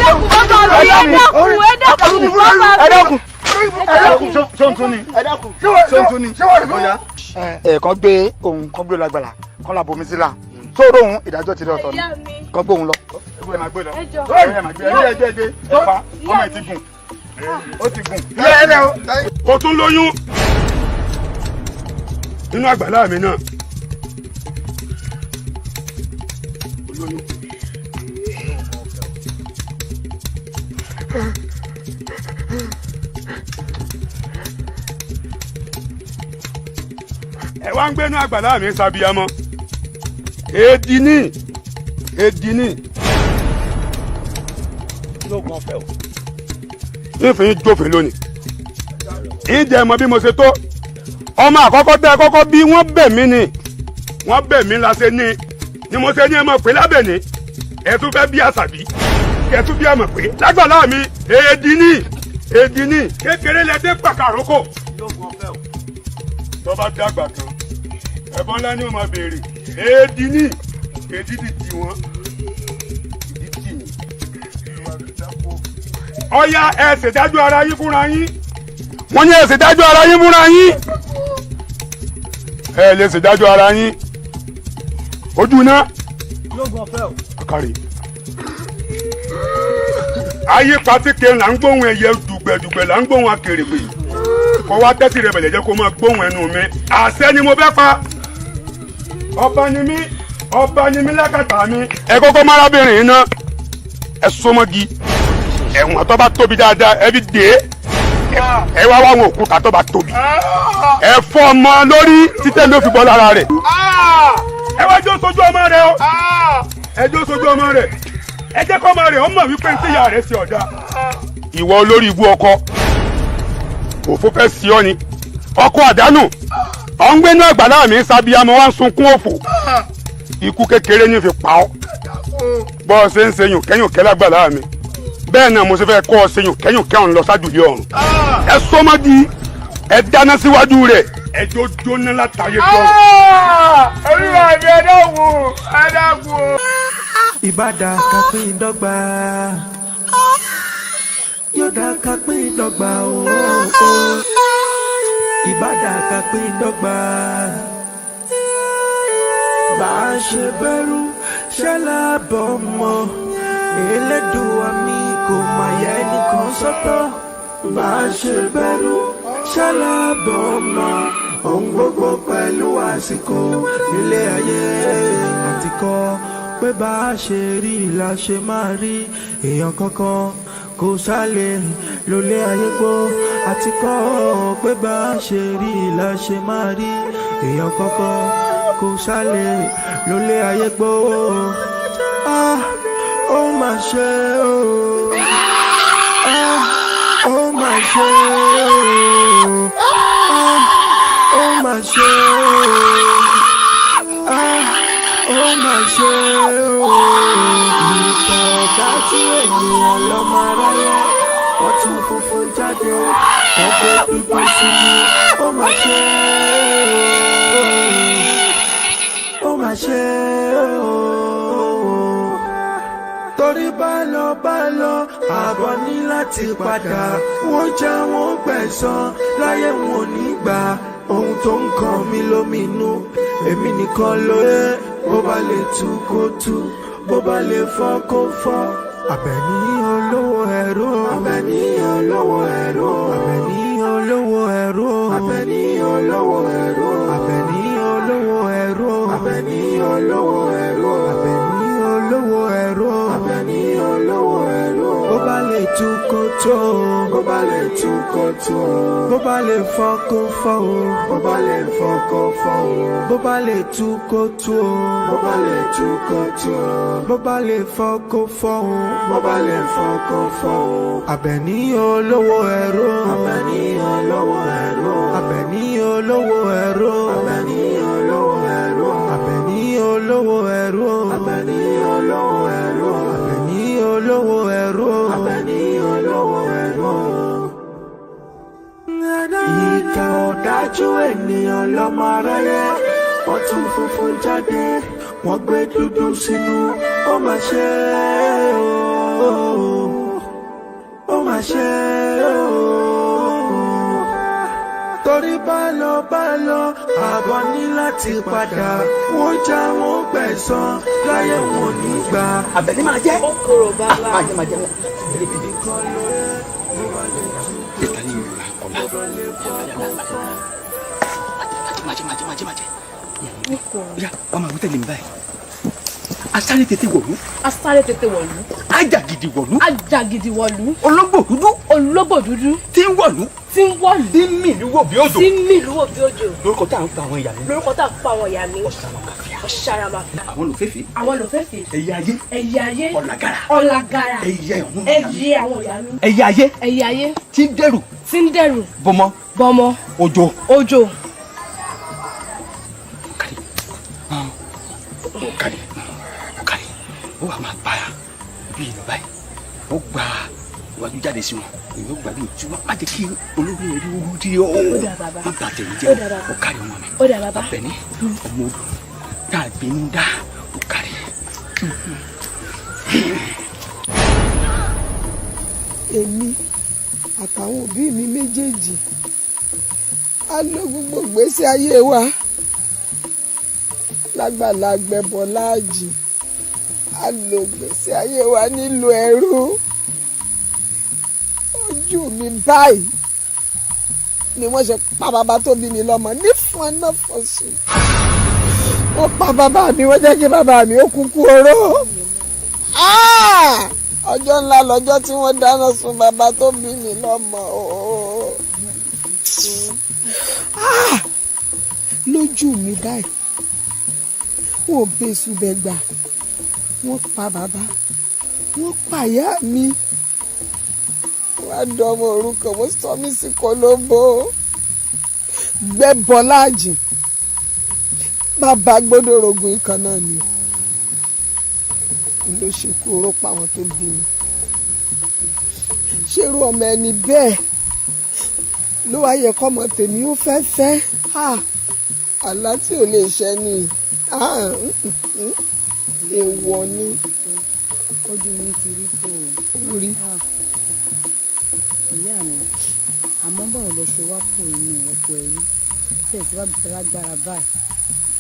Speaker 22: dákun bàbá mi ẹ dákun.
Speaker 4: sọ́ntún ni. ọ̀ya ẹ̀ẹ̀kan gbé ohun kan gbé lágbàlá kan là bomi sí la sóòrò ohun ìdájọ́ ti rí ọ̀tọ̀ ni kan gbé ohun lọ. ẹ máa gbé lọ ẹ máa gbé ẹ pa ọmọ ẹ ti gùn ó ti gùn.
Speaker 20: kò tún lóyún nínú àgbàlá mi náà. ẹ wá ń gbénú àgbàlá mi sábìyamọ èdì ní
Speaker 21: lóògùn ọ̀fẹ́ o.
Speaker 20: nífẹ̀ẹ́ jófin lónìí ìjẹ́ mọ bí mo ṣe tó ọmọ àkọ́kọ́ tẹ́ kọ́kọ́ bí wọ́n bẹ̀ mí ni wọ́n bẹ̀ mí la ṣe ní ni mo ṣe ní ẹ mọ̀ pé lábẹ́ ni ẹ tún fẹ́ bí àṣàbí ẹ tún bí ẹ mọ̀ pé lágbàlá mi èdì ní kékeré lẹ́dẹ́ pàkàrókò
Speaker 21: lóògùn ọ̀fẹ́ o.
Speaker 20: tó bá dàgbà kan ẹ̀bọ́n ńlá ni wọ́n máa béèrè èdì ní èdìdì tì wọ́n ìdí tì yín. ọ̀ya ẹ ṣèdájọ́ ara yín fúnra yín wọ́n ní ẹ ṣèdájọ́ ara yín fúnra yín ẹ lè ṣèdájọ́ ara yín ojú náà
Speaker 21: lóògùn ọ̀fẹ́ o.
Speaker 20: kárí ayé patike là ń gbóhùn ẹyẹ dùgbẹ̀dùgbẹ̀ là ń gbóhùn akèrègbè kọ́ wá tẹ́tì rẹ̀ bẹ̀lẹ̀ jẹ́ kó máa gbóhùn ẹnu mi àṣẹ ni mo fẹ́ pa ọba ni mí lákàtà mi ẹ kọ́kọ́ márábìnrin yìí ná ẹ sọmọ́gi ẹ̀wọ̀n tó bá tóbi dáadáa ẹ fi dé ẹ wá wá wọn òkúta tó bá tóbi ẹ fọ́ ọmọ lórí títẹ́ ló fi bọ́ lára rẹ̀ ẹ wá jó sojú ọmọ rẹ o ẹ jó sojú ọmọ rẹ ẹ jẹ́ kọ́ ọmọ rẹ ọmọ wípé ní tíyà rẹ̀ ṣe ọ̀dà ìwọ olórí ibú ọkọ òfò fẹ́ sí ọ ni ọkọ àdánù ọ̀ ń gbénú àgbàlá mi sábìyamọ wá ń sunkún òfò ikú kékeré ní fi pa ọ́ bọ́ ọ ṣe ń ṣeyùn kẹ́yùn kẹ́ lágbàlá mi bẹ́ẹ̀ náà mo ṣe fẹ́ kọ́ ọ ṣeyùn kẹ́yùn kẹ́hùn lọ sájùlé ọ̀run ẹ sọmọ́gi ẹ dáná síwájú rẹ̀ ẹ jó jóná látàyè gbọ́.
Speaker 4: olúwa mi ẹ dákun ẹ dákun.
Speaker 10: ìbàdà kápín dọ́gba yóò dá kápín dọ́gba ooo ìbàdà kápín dọ́gba bá a ṣe bẹ̀rù ṣẹlẹ̀ mọ́ Elédùà mi kò má yẹ nìkan sọ́tọ̀ bá a ṣe bẹ̀rù ṣẹlẹ̀ mọ́ ohun gbogbo pẹ̀lú àsìkò nílé ayé àti kọ́ pé bá a ṣe rí la ṣe máa rí èèyàn kankan kò sálẹ̀ lólé ayé gbọ́ àti kọ́ pé bá a ṣe rí la ṣe máa rí èèyàn kankan kò sálẹ̀ lólé ayé gbọ́ ó mà ṣe ó mà ṣe ó mà ṣe ó mà ṣe ìtàn dájú ènìyàn lọ́mọ aráyé wọ́n tún funfun jáde ẹgbẹ́ dúdú sí ni ó mà ṣe ó mà ṣe torí bá lọ àbọ̀ ní láti padà wọ́n já wọn gbẹ̀san láyé wọn ò ní gbà ohun tó ń kàn mí lóminú èmi nìkan ló yẹ bó bá lè tú kó tú bó bá lè fọ́ kó fọ́. Àbẹ̀ní olówó ẹ̀rọ. Àbẹ̀ní olówó ẹ̀rọ. Àbẹ̀ní olówó ẹ̀rọ. Àbẹ̀ní olówó ẹ̀rọ. Àbẹ̀ní olówó ẹ̀rọ. Àbẹ̀ní olówó ẹ̀rọ. Àbẹ̀ní olówó ẹ̀rọ. Àbẹ̀ní olówó ẹ̀rọ. Bó bá lè tú kó tó. Bó bá lè tú kó tó. Bó bá lè fọ́ kó fọ́ o. Bó bá lè fọ́ kó fọ́ o. Bó bá lè tú kó tó. Bó bá lè tú kó tó. Bó bá lè fọ́ kó fọ́ o. Bó bá lè fọ́ kó fọ́ o. Àbẹ̀ní olówó ẹ̀rọ. Àbẹ̀ní olówó ẹ̀rọ. Àbẹ̀ní olówó ẹ̀rọ. Àbẹ̀ní olówó ẹ̀rọ. Àbẹ̀ní olówó ẹ̀rọ. Àbẹ̀ní olówó ẹ̀rọ. Àbẹ̀ní olówó ẹ̀rọ. Àbẹ̀ní olówó ẹ̀rọ. Ìkà ọ̀dájú ènìyàn lọ́mọ aráyé wọ́n tún funfun jáde wọ́n gbé dúdú sínú ó mà ṣe ó mà ṣe torí bá lọ àbọ̀ ní láti padà wọ́n já wọn gbẹ̀san láyé wọn ní gbà.
Speaker 21: Àbẹ̀ní máa jẹ́
Speaker 12: kòkòrò bàbá
Speaker 21: máa jẹ́ ya wọ́n máa wí tẹ̀lé mi báyìí asáré tètè wọ̀lú.
Speaker 13: asáré tètè wọ̀lú.
Speaker 21: ajagidi wọ̀lú.
Speaker 13: ajagidi wọ̀lú.
Speaker 21: ológbò dúdú.
Speaker 13: ológbò dúdú.
Speaker 21: tí ń wọ̀lú.
Speaker 13: tí ń wọ̀lú.
Speaker 21: tí ń mìlú wò bí òjò.
Speaker 13: tí ń mìlú wò bí òjò.
Speaker 21: lórúkọ tá à ń pa àwọn ìyá mi.
Speaker 13: lórúkọ tá à ń pa àwọn ìyá mi.
Speaker 21: ọ̀sáramàfíà. àwọn olùfẹ́fẹ́.
Speaker 13: àwọn olùfẹ́fẹ́.
Speaker 21: ẹyẹ ayé.
Speaker 13: ẹyẹ ayé.
Speaker 21: ọ̀làgàrà.
Speaker 13: ọ̀làgàrà.
Speaker 21: ẹyẹ ọ̀hún.
Speaker 13: ẹyẹ àwọn ìyá mi.
Speaker 21: ẹyẹ ayé.
Speaker 13: ẹyẹ ayé.
Speaker 21: tí ń dẹrù.
Speaker 13: tí ń dẹrù.
Speaker 21: bọmọ.
Speaker 13: bọmọ.
Speaker 21: òjò.
Speaker 13: òjò.
Speaker 21: ọ̀kadì ó wà máa bá bí ìlú báyìí ó gba iwájú jáde sí wọn èmi ó gbà bí ìtú má jẹ́ kí olórí ẹ̀rí owó dí ọ́ má bà tẹ̀lé jẹ́ ọ̀kadì ọmọ mi Àbẹ̀ní ọmọ odò tá a gbénú dá ọ̀kadì.
Speaker 8: èmi àtàwọn òbí mi méjèèjì a lò gbogbo ìgbésí ayé wa lágbàlá gbẹbọ láàjì a lò ìgbésí ayé wa nílò ẹrú ojú mi báyìí ni wọ́n ṣe pa bàbá tó bí mi lọ́mọ nífun ọ̀nà fọ̀sùn wọ́n pa bàbá mi wọ́n jẹ́ kí bàbá mi ó kúkú oró ọjọ́ ńlá lọ́jọ́ tí wọ́n dáná sun bàbá tó bí mi lọ́mọ lójú mi báyìí wọn ò bẹ́sù bẹ́gbà wọ́n pa bàbá wọ́n pa ìyá mi wọ́n á dọ́mọ orúkọ wọ́n sọ mí sí Kolombo gbẹ́bọ láàjì bàbá gbọ́dọ̀ rògùn ikàn náà ni ló ṣe kú oró pa àwọn tó bí mi ṣerú ọmọ ẹni bẹ́ẹ̀ ló wá yẹ kọ́mọ tèmi ó fẹ́ fẹ́ àlá tí ò lè ṣẹ ni èèwọ̀ ni.
Speaker 11: ojú mi ti rí tó o.
Speaker 8: rí.
Speaker 11: ìyá mi àmọ́ báwo lẹ ṣe wá kó inú ọkọ̀ ẹ̀rí tẹ̀ tí wàá bẹ̀rẹ̀ lágbára báyìí.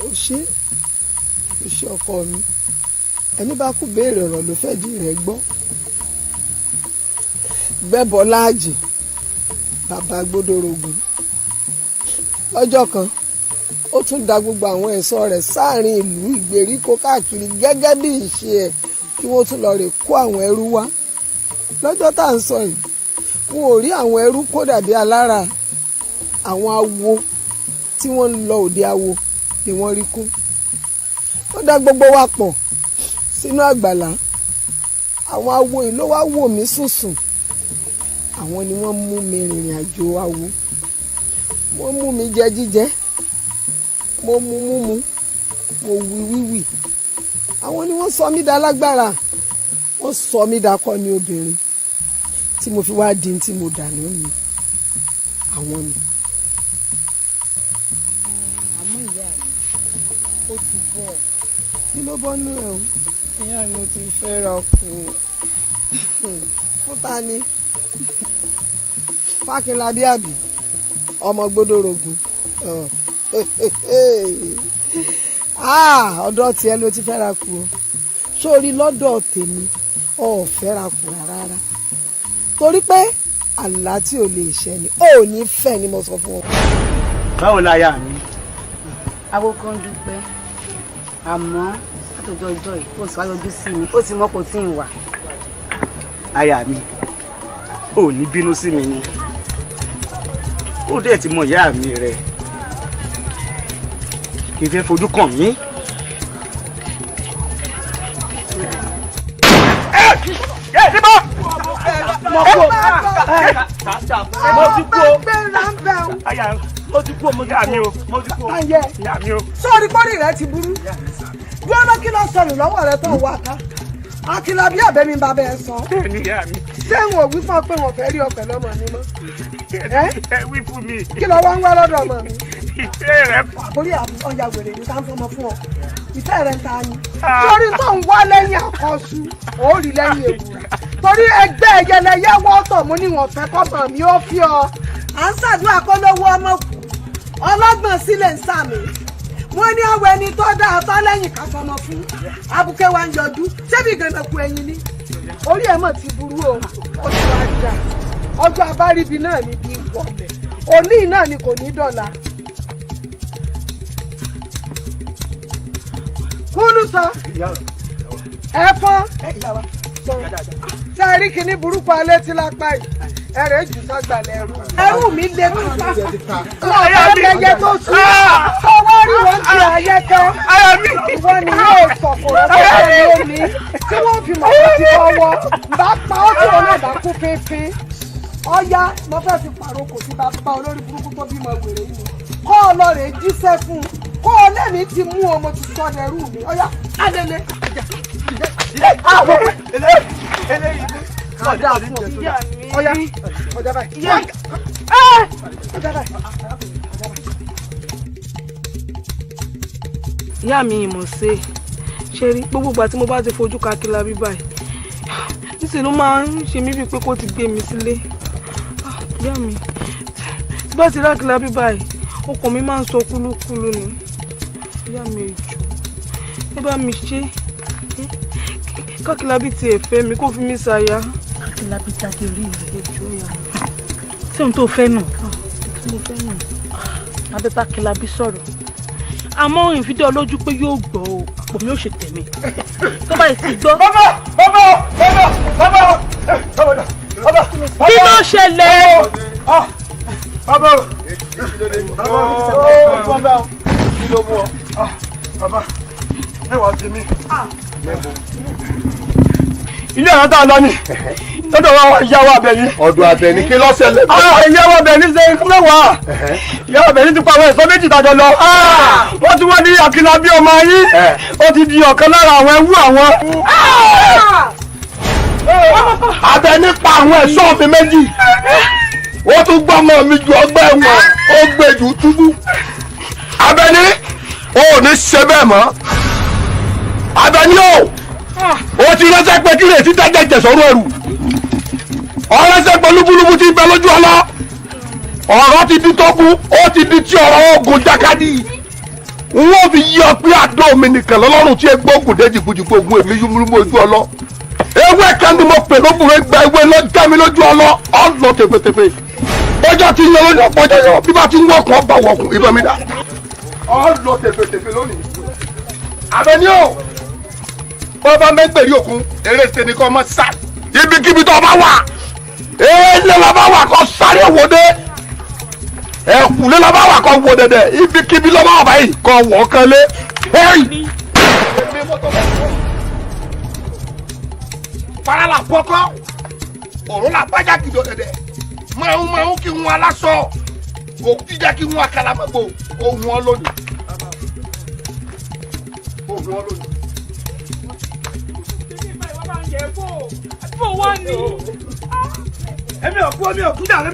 Speaker 8: ó ṣe ọkọ mi ẹni bá kú béèrè ọ̀rọ̀ ló fẹ́ di rẹ̀ gbọ́ gbẹ́bọ láàjì bàbá gbódòrògùn lọ́jọ́ kan ó tún da gbogbo àwọn ẹ̀ṣọ́ rẹ̀ sáàrin ìlú ìgbèríko káàkiri gẹ́gẹ́ bí ìṣe ẹ̀ kí wọ́n tún lọ rè kó àwọn ẹrú wá lọ́jọ́ tá à ń sọ yìí wọn ò rí àwọn ẹrú kó dàbí alára àwọn awo tí wọ́n ń lọ òde awo ni wọ́n rí kó wọ́n dá gbogbo wa pọ̀ sínú àgbàlá àwọn awo yìí ló wá wò mí sùnsùn àwọn ni wọ́n mú mi rìnrìn àjò awo wọ́n mú mi jẹ jíjẹ mo mu múmu mo wí wíwì àwọn ni wọ́n sọ mí dá lágbára wọ́n sọ mí dakọni obìnrin tí mo fi wá di tí mo dà lónìí àwọn ni.
Speaker 11: àmọ́ ìyá mi ó ti bọ̀.
Speaker 8: kí ló bọ́ nú ẹ̀ o.
Speaker 11: ìyá mi ti fẹ́ ra kú.
Speaker 8: fún ta ni Fákinlabí àbí ọmọ gbódòrògùn ọ̀dọ̀ tiẹ̀ ló ti fẹ́ ra kú o sórí lọ́dọ̀ tèmi ò fẹ́ ra kú rárá torí pé àlá tí ò lè ṣẹ ni ò ní fẹ́ ni mo sọ fún ọ.
Speaker 21: báwo la yà mí.
Speaker 11: agogo ń dúpẹ́ àmọ́ látọjọ́ ọjọ́ yìí ó sì wá yọjú sí mi ó ti mọ́ kò tí ì wà.
Speaker 21: aya mi ò ní bínú sí mi ni ó dẹ̀ ti mọ ìyá mi rẹ kì í fẹ́ fojú kàn mí.
Speaker 1: mo ti kú o mo ti kú o mo ti kú o ìyá mi o.
Speaker 8: sọ́ọ́rí pọ́nì rẹ ti burú gbọ́dọ̀ kí ló sọnù lọ́wọ́ rẹ tó wà ká Akínlábí àbẹ́mi bá bẹ́ẹ̀ sọ.
Speaker 1: bẹ́ẹ̀ni ìyá mi.
Speaker 8: ṣé wọn ò wí fún ọ pé wọn fẹ́ rí ọ pẹ̀lú ọmọ mi mọ́.
Speaker 1: ẹ wí fún mi.
Speaker 8: kí ló wá ń wá lọ́dọ̀ ọmọ mi.
Speaker 1: ìfẹ́ rẹ fà.
Speaker 8: àbórí ọjà wèrè ní sáà ń fọmọ fún ọ ìfẹ́ rẹ ń ta ni. torí tó ń wá lẹ́yìn àkọ́sù ó rí lẹ́yìn ewúrẹ́ torí ẹgbẹ́ ẹyẹlẹyẹ wọ́tọ̀ mú níwọ̀n fẹ́ kọ́mọ mi ó fi ọ. à ń ṣàdúrà kó lówó ọmọ kù ọlọ́gbọ̀n sílẹ̀ ń sàmì wọ́n ní ọwọ́ ẹni tó dá ọtọ́ lẹ́yìn ká fọmọ fún abúké wa ń yọjú ṣébí gànà ku ẹyin ní orí ẹ̀ mọ̀ ti burú o ó ti wá jà ọjọ́ abáríbi náà ní bí wọlé òní náà ni kò ní dọ̀la. kúlù sọ ẹ̀fọn ṣe rí kinní burúkú alẹ́ tí lápá yìí ẹ̀rẹ̀ jù sọ́gbàlẹ̀ ẹrú mi lè tún sá lọ́wọ́ ẹyẹ tó sùn ọwọ́ rí wọn ti ayẹ́kẹ́ ìwọ ni yóò sọ̀kòrò bẹ́ẹ̀ lómi tí wọ́n fi mọ̀ sí ọwọ́ bá pa ọ́ tí wọn náà bá kú fínfín ọ̀yá mo fẹ́ fi pàrokò sí bàbá olórí burúkú tó bímọ wèrè yìí kọ́ ọ lọ rè jíṣẹ́ fún un kọ́ ọ lẹ́mìí ti mú ọmọ ti sọ ẹrú mi ọ̀yá alẹ́lẹ́ ọjà fún ọ̀yá ọjà báyìí ọjà báyìí.
Speaker 13: ìyá mi ìmọ̀ ṣe rí gbogbo ìgbà tí mo bá ti fojú ka Akínlábí báyìí níṣẹ́ ló máa ń ṣe mí bíi pé kó ti gbé mi sílé. ìyá mi tí bá ti rí Akínlábí báyìí ọkàn mi máa ń sọ kúlúkúlú ni. ìyá mi ìjọ ẹ bá mi ṣe Akínlábí ti ẹ̀fẹ́ mi kó fi mí ṣaya.
Speaker 12: Akínlábí jáde orí rẹ̀ ẹjọ́ ìyá mi tí ohun tó fẹ́ nù abẹ́bá Akínlábí sọ̀rọ̀ àmọ́ ìfidẹ́ olójú pé yóò gbọ́ o àpò mi ò ṣe tẹ̀mí tó bá yìí ti gbọ́. kí ló ṣẹlẹ̀.
Speaker 9: ilé ẹ̀rọ tá a lọ ni lọ́dọ̀ wa ìyàwó Àbẹ̀ní. ọ̀dọ̀ Àbẹ̀ní kí ló ṣẹlẹ̀. ìyàwó Àbẹ̀ní ṣe mẹ́wàá ìyàwó Àbẹ̀ní ti pa àwọn ẹ̀ṣọ́ méjì tàjọ lọ. wọ́n ti wọ́n ní Akínlábí ọmọ yín ó ti di ọ̀kan lára àwọn ẹrú àwọn. Àbẹ̀ní pa àwọn ẹ̀ṣọ́ mi méjì ó tún gbọ́ ọmọ mi ju ọgbà ẹ̀wọ̀n ó gbé jù túbú. Àbẹ̀ní ò ní ṣe bẹ́ẹ̀ mọ́. Àbẹ̀ní o ti ránṣẹ́ pé kí lè ti dájẹ́ jẹ̀sọ́rọ́ ẹrù ọ̀rẹ́sẹ̀ pé lúbúlúbú ti bẹ lójú ọlọ́ ọ̀rọ̀ ti di tógun ó ti di tí ọ̀rọ̀ ogun jákàdí wọ́n fi yí ọ pé àdó mi nìkan lọ́lọ́run tí egbò ògùn dé jìbùjìbù ogun èmi yúmúlúmú ojú ọlọ́ ewé kan ni mo pè lóbùrẹ́ gba ewé lọ́jà mi lójú ọlọ́ ọ̀lọ́ tẹ̀fẹ̀tẹ̀fẹ̀ ọjọ́ ti yan lójú ọ̀pọ̀ ọjọ́ yọ bí bá ti ń wọ̀kùn ọba wọ̀kùn ìbọn mi dà ọ̀lọ́ tẹ̀fẹ̀tẹ̀fẹ̀ lónìí Àbẹ̀ní o bọ́bá mẹ́gbẹ̀rí òkun eré ṣe ni kò mọ sá ibikíbi tó bá wà èèlé la bá wà kó sáré wòde ẹ̀kúlé la bá wà kó wò dẹ̀dẹ̀ ibikíbi ló bá wà báyìí kó wọ̀ kan lé hẹ́rì. farala pọkọ òrùn la bájà kìdọ̀ dẹ̀dẹ̀ máa ń kí wọn aláṣọ òkú jíjà kí wọn akalamẹ́gbò ohun ọlọ́dún ohun ọlọ́dún.
Speaker 21: Fún wa ni. Èmi ò kú dàrú.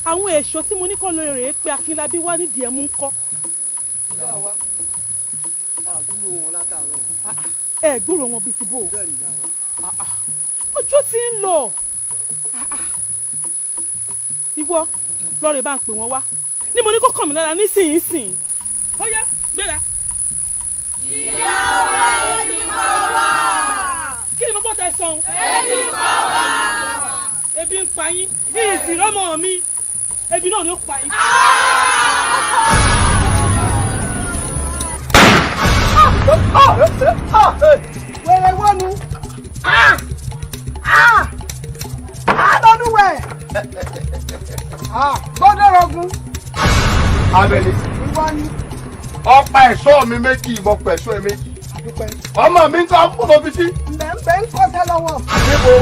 Speaker 13: Àwọn èso tí mo ní kọ́ lórí rẹ̀ pé Akínlábí wá nídìí ẹ̀mú ń kọ́. Ẹ gbúrò wọn bíi ti bò. Ọjọ́ ti ń lọ. Ìwọ lọ́ọ̀rẹ́ bá ń pè wọ́n wá ní mo ní kó kàn mí lára nísìnyìí. Ó yá gbéra.
Speaker 7: ìyá wa ẹni máa wá.
Speaker 13: Kí ni mo gbọ́ tẹ sọ́n?
Speaker 7: ẹni máa wá.
Speaker 13: Ebi ń pa yín ní ìsìnrọ́mọ mi ebi náà ni ó pa yín.
Speaker 8: wèrè wọnú lọ́dúnwẹ̀ gbọ́dọ̀ rọgún.
Speaker 9: Àbẹ̀ní ọ̀pá ẹ̀ṣọ́ mi méjì ìbọn pẹ̀ṣọ́ ẹ méjì ọmọ mi ń kọ́ fún mi sí.
Speaker 8: mbẹ́ ń kọ́sẹ́ lọ́wọ́.
Speaker 9: níbo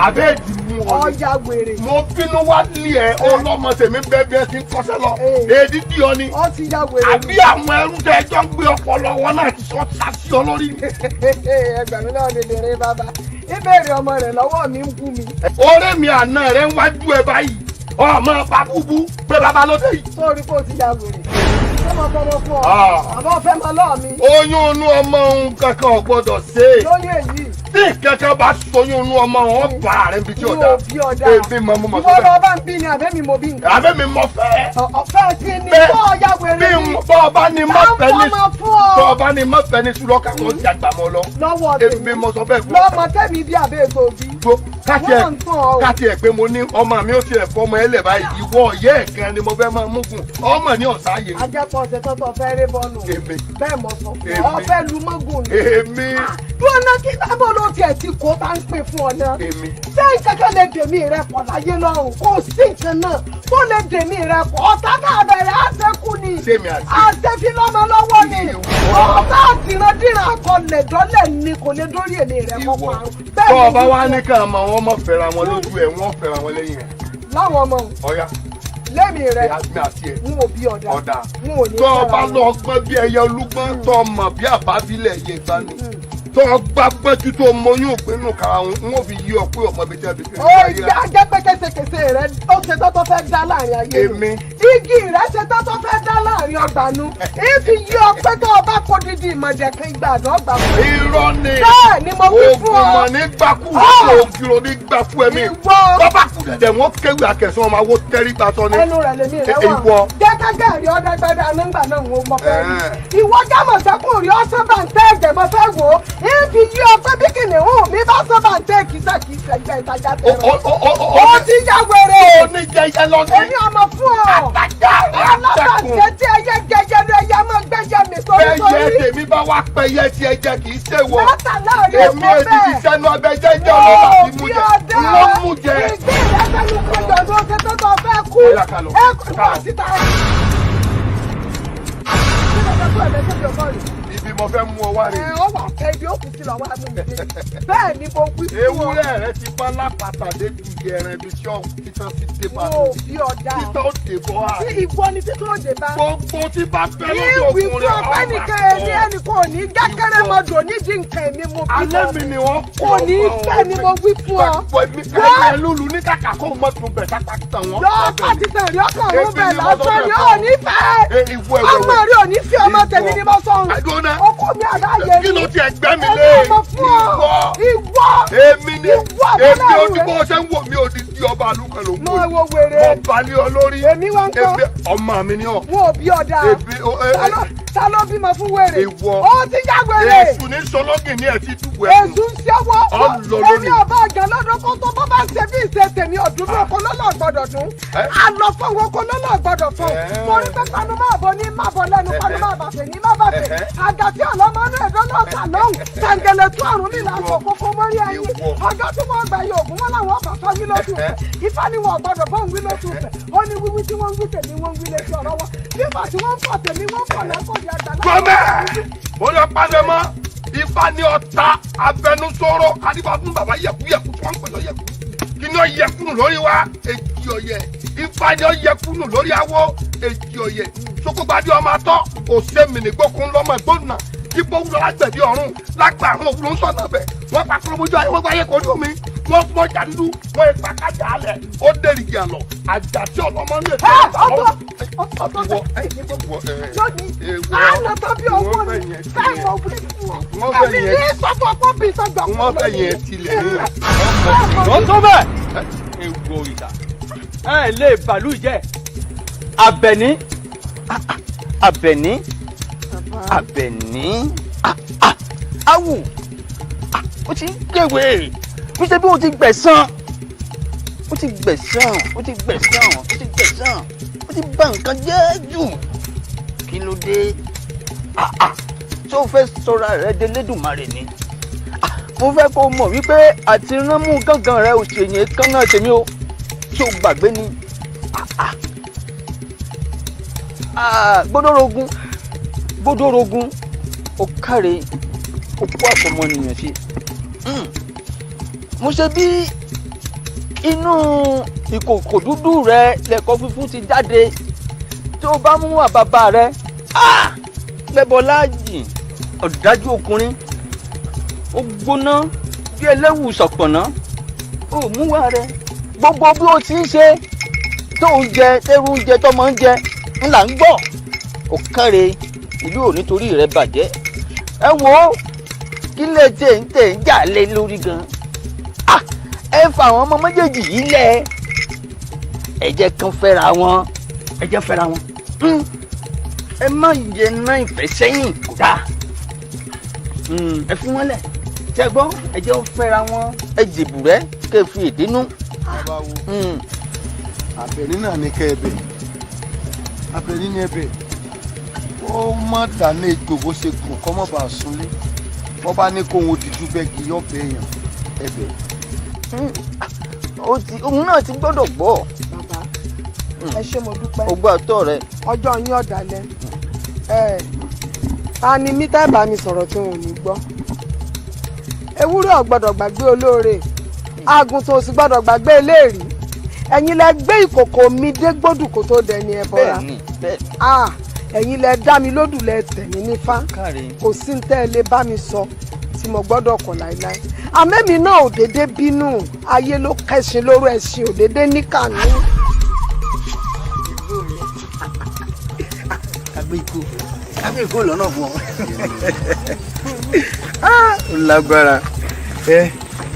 Speaker 9: àbẹ́ẹ̀dì mú ọ.
Speaker 8: ọjà wèrè.
Speaker 9: mo bínú wá lé ẹ ọlọ́mọ tèmi bẹ́ẹ̀ bí ẹ ti ń kọ́sẹ́ lọ. èdè dí ọ ni.
Speaker 8: ọ ti ya wèrè.
Speaker 9: àbí àwọn ẹrú tẹ ẹjọ́ ń gbé ọpọlọ wọn náà ti sọ sásí ọ lórí.
Speaker 8: ẹgbẹ̀rún náà lè dèrè bàbá ìbéèrè ọmọ rẹ̀ lọ́wọ́ mi ń kú mi.
Speaker 9: ọ̀rẹ́ mi àná rẹ̀ ń wájú ẹ báyìí ọmọ bàbúbú pé bàbá ló dé yìí.
Speaker 8: sórí kò ti ya wèrè. ọmọ fọmọ fún ọ. àbọ̀ fẹ́ máa lọ́ọ̀ mi.
Speaker 9: oyún inú ọmọ òun kankan ò gbọdọ̀ ṣe é.
Speaker 8: lórí èyí.
Speaker 9: tí kankan bá soyún inú ọmọ òun bá rẹ̀ bí tí ọ̀dà.
Speaker 8: yóò bí ọ̀dà.
Speaker 9: èmi mọ mo mọ sọ bẹ́ẹ̀.
Speaker 8: ìwọ lọ bá ń bí ni àbẹ́mi mo bí nǹkan.
Speaker 9: àbẹ́mi mọ fẹ́.
Speaker 8: ọ̀fẹ́ sí ni tó ọjà wèrè ni.
Speaker 9: bí bọ́ọ̀bá ni mọ fẹ́ ní bọ́ọ̀bá ni mọ fẹ́ ní sùlọ́kà tó ń jàgbà mọ́ lọ.
Speaker 8: lọ́wọ́ tèmi
Speaker 9: èmi mọ sọ bẹ́ẹ̀ fún ọ.
Speaker 8: lọ́mọ tẹ́mi bí àbẹ́ ètò òbí.
Speaker 9: tó káti ẹ̀ pé mo ní ọmọ mi ó ti ẹ̀ fọmọ ẹ lẹ̀ báyìí ìwọ ọ̀yẹ́ ẹ̀ gan ni mo fẹ́ máa múgùn ọmọ ní ọ̀sán yìí.
Speaker 8: ajẹ́pọ̀ ṣe tọ́tọ̀ fẹ́ rí bọ́ọ̀nù bẹ́ẹ̀ mọ̀ sọ ọ fẹ́ lu mọ́gùn ni.
Speaker 9: èmi.
Speaker 8: dúró náà kí sábà ló tiẹ̀ ti kó tá ń pè fún ọ náà. ṣé ìkẹ́kẹ́ lè dèmí rẹ pọ̀ láyé lọ́rùn kó sí nǹkan náà kó lè dèmí rẹ pọ̀ ọ̀tá náà bẹ̀rẹ̀ àṣẹkù ni àṣẹfi lọ́mọ lọ́wọ́ ni ọ̀tá àtìrandíran akọlẹ̀ dọ́lẹ̀ ni kò lè dórí èmi rẹ kọ́ parun.
Speaker 9: tó o bá wá ní ká mọ wọn mọ fẹ́ra wọn lójú ẹ wọn fẹ́ra wọn lẹ́yìn ẹ.
Speaker 8: láwọn ọmọ
Speaker 9: ọ̀ya
Speaker 8: lẹ́mi rẹ
Speaker 9: n
Speaker 8: ò bí ọ̀dà n ò ní.
Speaker 9: tó o bá lọ gbọ́n bí ẹyẹ olúgbọ́n tó o mọ̀ bí àbábílẹ̀ yẹ gbá ni tó o gbá gbẹ́jú tó o mọyún òpinnu kára n ò fi yí ọ pé ọmọ mi jẹ́ bí.
Speaker 8: ó yá jẹ́ pé kẹsẹ̀kẹsẹ̀ rẹ ó ṣe tọ́tọ́ fẹ́ dá láàrin ayé mi igi rẹ ṣe tọ́tọ́ fẹ́ dá láàrin ọgbàánu ìfi yí ọ pé tó o bá kó dídì ìmọ̀jẹ̀kẹ́ ìgbàdàn ọgbà fún mi.
Speaker 9: irọ́ ni
Speaker 8: bẹ́ẹ̀ ni mo wí fún ọ.
Speaker 9: oògùn mọ̀ ní gbàkú ògìrò ní gbàkú ẹ̀mí bọ́bá kù dẹ̀dẹ̀ wọ́n kéwì àkẹ́sọ́ ọmọ awó tẹ́rí gbàtọ́ ni.
Speaker 8: ẹnu rẹ lèmi rẹ wà jẹ́ kágẹ́ rí ọ̀dẹ́gbẹ́dẹ́ nígbà náà wo mọ fẹ́ rí ìwọ jámọ̀ sẹ́kùn rí ọ́sán bá ń tẹ́ ẹ̀jẹ̀ mọ́ fẹ́ wò ó ìfi yí ọ pé bí kìnìún mi bá sọ́ bá ń tẹ́ kìsàkìsà ẹgbẹ́ ìtajà tẹ̀rọ. ó ti yá wèrè.
Speaker 9: ó ní jẹjẹ lọ sí.
Speaker 8: èmi ọmọ fún ọ. alábàjẹ́ tí ẹyẹ jẹjẹ ló ẹyẹ mọ gbẹjẹ mi sórí sórí.
Speaker 9: bẹ́ẹ̀ yẹ tèmi bá wá pẹ́yẹ tí ẹjẹ kì í ṣe wọ.
Speaker 8: látàlá rí
Speaker 9: èmi èdè ti sẹ́nu abẹ́ jẹ́jẹ́ ọ̀nà láti mú jẹ. wọ́n mú jẹ.
Speaker 8: ìgbé ìrẹsẹ̀lú kọjọ ló ṣe tó tó fẹ́ kú. ẹ kú bá síta.
Speaker 9: ibi mo fẹ́ mú ọ wá rè.
Speaker 8: ó wà fẹ́ ibi ó kù sí lọ wá mú mi dé. bẹ́ẹ̀ ni mo wí fún ọ.
Speaker 9: ewúrẹ́ rẹ ti bá lápàtà débi ẹran ibi tí ọ̀hún títàn sí dé bá
Speaker 8: mi. mo bí ọ̀dà.
Speaker 9: títàn ó dé bọ́ a.
Speaker 8: tí ìwọ ni títàn ó dé bá.
Speaker 9: gbogbo tí bá fẹ́ lọ́dọ̀ ọkùnrin
Speaker 8: ìwì fún ọpẹ́ nìkan èmi ẹnì kò ní dákẹ́rẹ́ mọ dò nídìí nǹkan èmi mo bí.
Speaker 9: alẹ́ mi ni wọ́n
Speaker 8: kò ní fẹ́ ni mo wí fún ọ.
Speaker 9: ẹ̀yẹ lulu ní kàkà kó mọ́ tún bẹ̀ kápá tàn wọ́n.
Speaker 8: yọ pàtìtàn rí ọkàn ló bẹ̀ lásán ni ò ní fẹ́. ọmọ rí ò ní fi ọmọ tèmi ní bọ́ sọ́run. ọkọ mi àdáyé
Speaker 9: kí ló ti ẹgbẹ́ mi lé
Speaker 8: ìwọ
Speaker 9: èmi ni èmi ojúbọ ṣe ń wò mí òdi tí ọba àlùkàn ló ń wò
Speaker 8: mo wèrè
Speaker 9: mo balẹ̀ ọ lórí
Speaker 8: èmi wọn kọ́
Speaker 9: ọmọ mi ni ọ.
Speaker 8: wọn ò bí ọ̀dà ta ló bímọ fún wèrè
Speaker 9: ìwọ
Speaker 8: ó ti já wèrè
Speaker 9: èṣù ní sọlọ́gì ní ẹtí dùbò ẹ̀kú
Speaker 8: èṣù ń ṣẹ́wọ́ èmi ọba àgbà lọ́dún kó tó bá bá ń ṣe bí ìṣe tèmi ọ̀dún bí oko lọ́lọ́ gbọ́dọ̀ dún àlọ́ fún oko lọ́lọ́ gbọ́dọ̀ fún torí pé panu máa bọ̀ ní má bọ̀ lẹ́nu panu máa bàfẹ́ ní má bàfẹ́ àgbà tí ọlọ́mọ náà dọ́nà ọ̀tà lọ́hùn tẹ̀ǹgẹ̀lẹ̀ tó àrùn mi là sọ kókó mọ́rí ayé ọjọ́ tí wọ́n gbà yóò fún wọn làwọn ọkọ̀ tó wí lóṣù fẹ̀ ifá ni wọn gbọ́dọ̀ bọ́ ń wí lóṣù fẹ̀ ó ní wíwí tí wọ́n ń wí tèmi wọ́n ń wí létí ọ̀rọ̀ wọn nígbà tí wọ́n ń pọ̀ tèmi wọ́n pọ̀ lẹ́kọ̀ọ́ di àgbà náà.
Speaker 9: gọ́mẹ̀ mo lọ pàdé mọ́ ifá ní ọ̀tá abẹnusọ̀rọ̀ adébá fún bàbá yẹkuyẹku tí wọ́n ń pè lọ yẹku kí ni ó yẹkunu lórí wa èjì ọ̀yẹ̀ ifá ni ó yẹkunu lórí awọ èjì ọ̀yẹ̀ sokogbadé ọmọ atọ́ òsèmìnigbókun lọ́mọ ìgbóná ipò wúlọ lágbẹ̀dẹ ọ̀run lágbà àwọn òwúlò ń sọ̀nà bẹ̀ wọ́n pa kúròmójú ayé wọ́n gbáyé kojú mi wọ́n fún ọjà dúdú wọ́n ipa kájà alẹ̀ ó dèrìgì àlọ́ àjà tí ọlọ́mọ ní ètò
Speaker 8: àná tó bí owó ni káyọ̀ òwúlẹ̀ fún ọ ẹ̀mí ní sọ́fọ́ pọ́ bí sọ́gbà
Speaker 9: wọ́n fẹ́ yẹn tilẹ̀ ní
Speaker 21: lọ́tọ́ bẹ́ẹ̀ ewu òrìṣà ẹ lè bàlú jẹ́ Àbẹ̀ní Àbẹ̀ní Àbẹ̀ní awù ó ti ń gbèwé kó ṣe bí ó ti gbẹ̀san ó ti gbẹ̀san ó ti gbẹ̀san ó ti gbẹ̀san ó ti bà nǹkan jẹ́ jù kí ló dé tí ó fẹ́ sọra rẹ̀ dé lẹ́dùnmarè ni mo fẹ́ kó mọ̀ wípé àti ránmú gángan rẹ̀ ò ṣèyìn kán náà tèmi o tí ó gbàgbé ni gbódòrógún ó káre ó kó àfọmọnìyàn ṣe mo ṣe bí inú ìkòkò dúdú rẹ lẹ̀kọ́ funfun ti jáde tí ó bá mú àbàbà rẹ gbẹbọ láàjì ọ̀dájú ọkùnrin ó gbóná bí ẹlẹ́wù ṣọ̀pọ̀nà ó múwá rẹ gbogbo bí ó ti ń ṣe tó ń jẹ tẹ́rù ń jẹ tọ́mọ ń jẹ ńlá ń gbọ́ ó káre ìlú ò nítorí rẹ bàjẹ́ ẹ wò ó kí lè tẹ̀ ń jà lé lórí gan ẹ fà àwọn ọmọ méjèèjì yìí lẹ̀ ẹ jẹ́ kán fẹ́ra wọn ẹ jẹ́ fẹ́ra wọn ẹ má yẹ ná ìfẹ́ sẹ́yìn kó dáa ẹ fún wọn lẹ̀
Speaker 3: ṣẹgbọn ẹjẹ ń fẹ́ra wọn ẹjẹbù rẹ kẹ fi èdínú.
Speaker 9: àbẹ̀ní náà ní kẹ́ ẹ bẹ̀ àbẹ̀ní ní ẹ bẹ̀ ó má dáná ètò bó ṣe gùn kọ́ mọ́ bá a súnlé wọ́n bá ní kóhun òdìjú bẹ́ẹ̀gì yọ̀bẹ̀ èèyàn ẹ bẹ̀.
Speaker 3: òun náà ti gbọ́dọ̀ gbọ́.
Speaker 8: bàbá ẹ ṣé mo dúpẹ́.
Speaker 3: o gbọ́ àtọ́ rẹ.
Speaker 8: ọjọ́ yín ọ̀dàlẹ̀ ta ni mí tẹ́ bá mi sọ̀rọ̀ tí wọn ò ní gbọ́. ewúrẹ́ ò gbọ́dọ̀ gbàgbé olóore àgùntàn ò sì gbọ́dọ̀ gbàgbé eléèrí ẹ̀yin lẹ gbé ìkòkò mi dé gbódù kó tó dẹni ẹ bọ́ra. ẹ̀yin lẹ dá mi lódù lẹ tẹ̀ mí nífá kò sí tẹ́ ẹ lè bá mi sọ tí mo gbọ́dọ̀ kọ̀ láéláé àmẹ́mi náà ò déédé bínú ayé ló kẹ́sìn lóró ẹ̀sìn ò déédé níkànnú.
Speaker 3: kábíyèkó lọ́nà fún ọ. ó lágbára.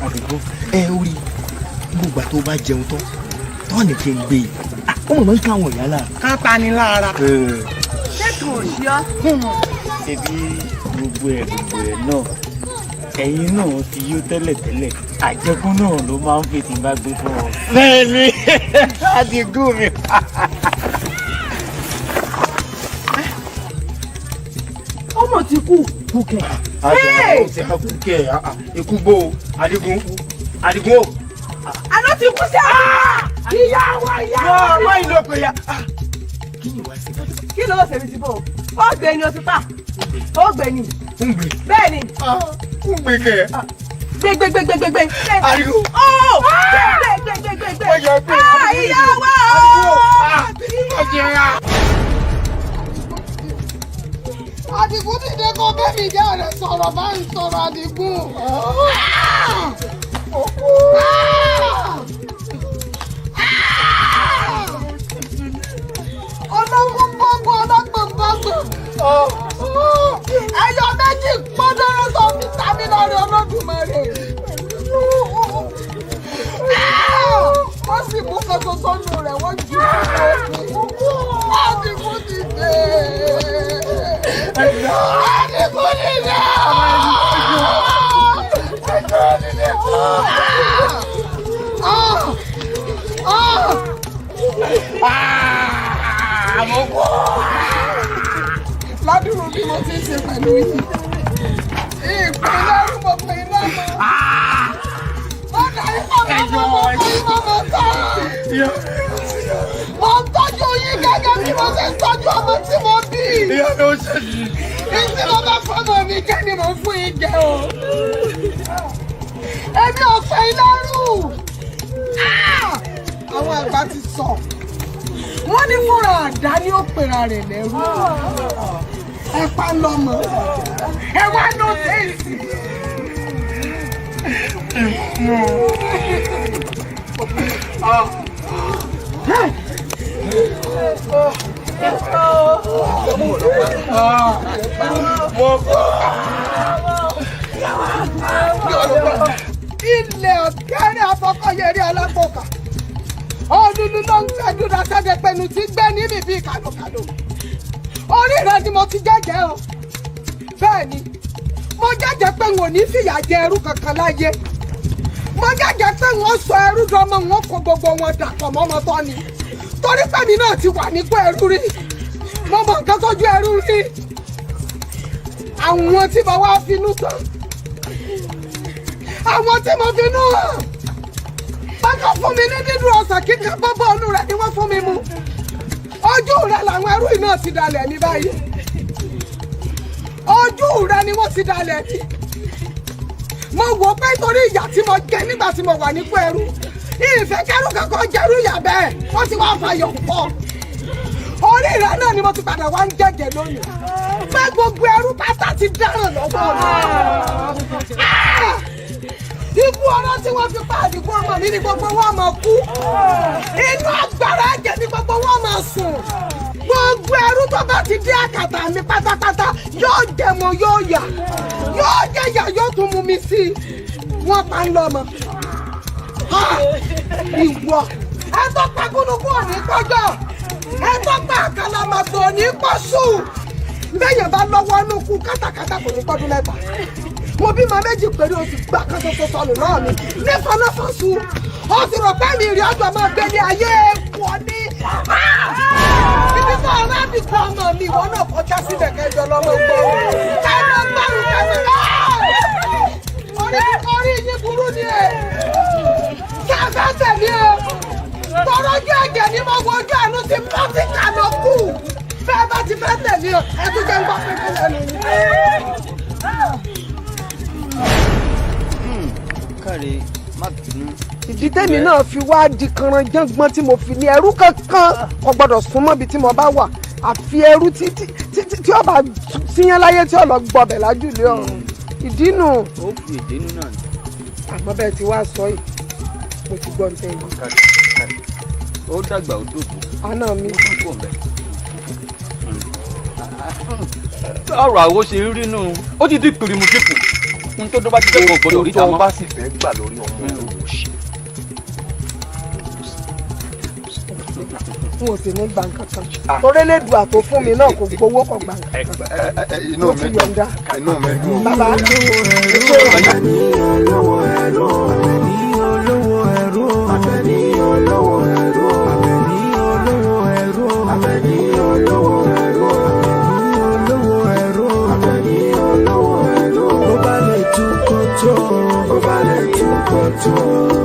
Speaker 5: àdìgún orí gbogbo àti tó bá jẹun tán tán ní kí n gbé e ó mọ̀ ń káwọn ìyá lára.
Speaker 8: ká ta ni lára. ṣètò òṣì ọ.
Speaker 5: ṣebí gbogbo ẹ̀ náà ẹ̀yin náà ti yó tẹ́lẹ̀tẹ́lẹ̀ àjẹkún náà ló máa ń fi tí n bá gbé fún ọ. bẹ́ẹ̀ni àdìgún mi.
Speaker 8: ọmọ ti kú.
Speaker 5: kúkẹ́.
Speaker 8: Hey!
Speaker 5: kúkẹ́ ikú bó Adigun Adigun o.
Speaker 8: àná ti kú sí àwọn ìyá wa ìyá wa.
Speaker 5: wọ́n ìlú ọ̀pẹ ya.
Speaker 8: kí ló ṣe ní ti bò ó gbé ni o ti pa ó gbé ni.
Speaker 5: ń gbé.
Speaker 8: bẹ́ẹ̀ ni.
Speaker 5: ń gbé kẹ́.
Speaker 8: gbẹgbẹgbẹgbẹgbẹ.
Speaker 5: Adigun.
Speaker 8: gbẹgbẹgbẹgbẹgbẹ. ìyá wa Adigun ti dé kó bẹ́ẹ̀ mi jẹ́ rẹ̀ sọ̀rọ̀ bá ń sọ̀rọ̀ Adigun. Ọlọ́run gbogbo ọlọ́gbọ̀n gbọ́gbọ̀n. Ẹyọ méjì pọ́ndọ́rọ́ sọ fi tàbí lọ́rẹ̀ Olódùmarè. Wọ́n sì mú kótó sọ́nù rẹ̀ wọ́n jù ú. Adigun ti dé. Adigun ti dé. Ládùúrú bí mo ti ń ṣe pẹ̀lú yìí. Ìpínlẹ̀ rúbọ̀ pé iná mọ́. Mo dà iná mọ́ pé iná mọ́ tán. Mo ń tọ́jú yín gẹ́gẹ́ bí mo ṣe ń tọ́jú ọmọ tí mo bí.
Speaker 5: ìyá mi ò ṣe yìí.
Speaker 8: Ìsí mo bá fọmọ mi jẹ́ ni mo fún yín jẹ o. Èmi ò fẹ́ iná rú. Àwọn àgbà ti sọ. Wọ́n ní fúnra àdá ni ó pera rẹ̀ lẹ́rú. Ẹ pa lọ́mọ. Ẹ wá ló tẹ̀sí. Ilẹ̀ ọ̀gẹ́rẹ́ afọkọ̀yẹrí alápòkà. Olúlu ló ń gbẹ́dúrà sẹ́dẹ̀ pẹ̀lú tí gbé níbi bíi kàdùkàdù. Orí rẹ ni mo ti jẹ́jẹ́ o. Bẹ́ẹ̀ ni, mo jẹ́jẹ́ pé n ò ní fìyà jẹ ẹrú kankan láyé. Mo jẹ́jẹ́ pé wọ́n sọ ẹrú dọ́mọ wọn kó gbogbo wọn dàpọ̀ mọ́mọ́ tọ́ ni. Torí pẹ̀mí náà ti wà nípò ẹrú rí. Mo mọ nǹkan tójú ẹrú rí. Àwọn tí mo wá finú tán. Àwọn tí mo finú hàn. Bákan fún mi ní dídùn ọ̀sán kíkan bọ́bọ́ ọ̀nù rẹ̀ ni wọ́n fún mi mu. Ojú rẹ̀ làwọn ẹrú iná ti dalẹ̀ ní báyìí. Ojú rẹ̀ ni wọ́n ti dalẹ̀ ní. Mo wò pé torí ìyà tí mo jẹ nígbà tí mo wà nípò ẹrú. Ìfẹ́ kẹ́rù kankan jẹ́rú ìyà bẹ́ẹ̀, wọ́n ti wá fàyọ̀ pọ̀. Orí rẹ̀ náà ni mo ti padà wá ń jẹ́jẹ́ lónìí. Pé gbogbo ẹrú pátá ti dáràn lọ́wọ́ mi. Ikú ọ̀rọ̀ tí wọ́n fi pa Àdìgún ọmọ mi ni gbogbo wọn máa kú. Inú agbára ẹ̀jẹ̀ ni gbogbo wọn máa sùn. Gbogbo ẹrú tó bá ti dé àkàtà mi pátápátá yóò jẹmọ yóò yà. Yóò jẹyà yóò tún mú mi sí i. Wọ́n pa ń lọ́mọ. Ìwọ ẹ tó pa gúnugún òní kọjọ́. Ẹ tó pa àkàlàmàgbò òní pọ̀ṣù. Bẹ́yẹn bá lọ́wọ́ inú kú kátàkátà kò ní pọ́dún mẹ́ta. mo bímọ méjì péré oṣù gbà kan ṣoṣo sọnù náà mi ní fanáfàṣù ó sì rò pé mi ìrìn ọjọ́ máa gbé ní ayé pọ̀ ní. ibi tó ọ̀rá ti kọ́ ọmọ mi ìwọ náà kọjá síbẹ̀ kẹjọ lọ́mọ gbọ́ kẹjọ gbọ́rù kẹjọ orí yín burú ni ẹ kẹfẹ́ tẹ̀lé o tọrọjú ẹ̀jẹ̀ ni mo wojú àánú ti pọ́tíkà lọ kù bẹ́ẹ̀ bá ti fẹ́ tẹ̀lé o ẹ tún jẹ́ ń gbọ́ pé kí lẹ́nu yìí.
Speaker 19: káre má bínú.
Speaker 8: ìdí tèmi náà fi wá di kanranjàngbọ́n tí mo fi ní ẹrú kankan kò gbọ́dọ̀ súnmọ́ ibi tí mo bá wà àfi ẹrú tí ọba síyán láyé tí ọlọ gbọbẹ̀ lájúlé ọ̀run ìdí nù.
Speaker 19: ó fi ìdínú náà ni.
Speaker 8: àmọ́ bẹ́ẹ̀ ti wá sọ yìí mo ti gbọ́ nípa ẹ̀yìn.
Speaker 19: ó dàgbà ó dògbò.
Speaker 8: àná mi.
Speaker 19: ọ̀rọ̀ àwo ṣe ń rí nù ó ti di pìrìmù sípò n tó bá ti dé kò gbọdọ̀ ríta mọ́.
Speaker 9: tó bá sì fẹ́ gbà lórí ọmọ ẹ̀ ló ṣe.
Speaker 8: n ò sì ní gbà kankan torí Elédùà tó fún mi náà kò gbowó kò gbà kankan
Speaker 9: inú mi dùn inú mi dùn.
Speaker 8: bàbá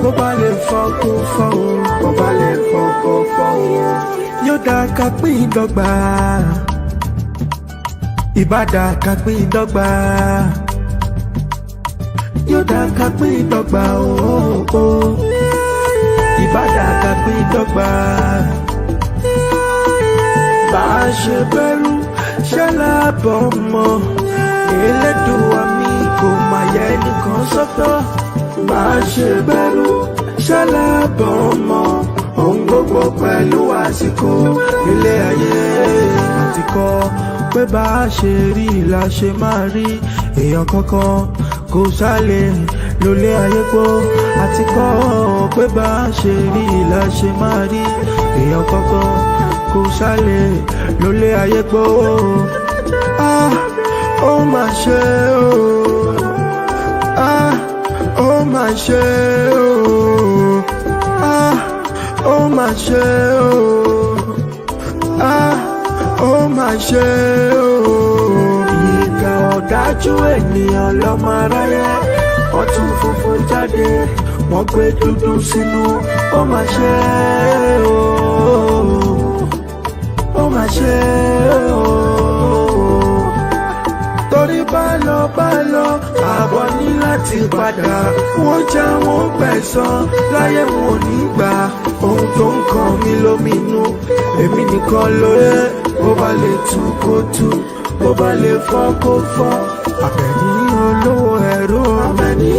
Speaker 10: bó bá lè fọ́ kó fọ́ o bó bá lè fọ́ kó fọ́ o. yóò dá ká pín dọ́gba ìbádà ká pín dọ́gba yóò dá ká pín dọ́gba o ìbádà ká pín dọ́gba. bá a ṣe bẹ̀rù ṣe láàbọ̀ mọ́ Elédùà mi kò máa yẹ nìkan sọ́tọ̀. Má ṣe bẹ̀rù ṣẹlẹ̀bọ̀ mọ́ ohun gbogbo pẹ̀lú àsìkò ilé ayé. àti kọ́ pé bá a ṣe rí la ṣe máa rí èèyàn kankan kò sálẹ̀ lólé ayé pọ̀. àti kọ́ pé bá a ṣe rí la ṣe máa rí èèyàn kankan kò sálẹ̀ lólé ayé pọ̀. ó mà ṣe o. ó mà ṣe o. ó mà ṣe o. ó mà ṣe o. ìkà ọ̀dájú ènìyàn lọ́mọ aráyé wọ́n tún funfun jáde wọ́n gbé dúdú sínú. ó mà ṣe o. ó mà ṣe o. torí bá lọ àbọ̀ ní láti padà wọ́n já wọn gbẹ̀san láyé wọn ò ní gbà. ohun tó ń kàn mí lóminú èmi nìkan lóye bó bá lè tú kó tú bó bá lè fọ́ kó fọ́. Àbẹ̀ní olówó ẹ̀rọ. Àbẹ̀ní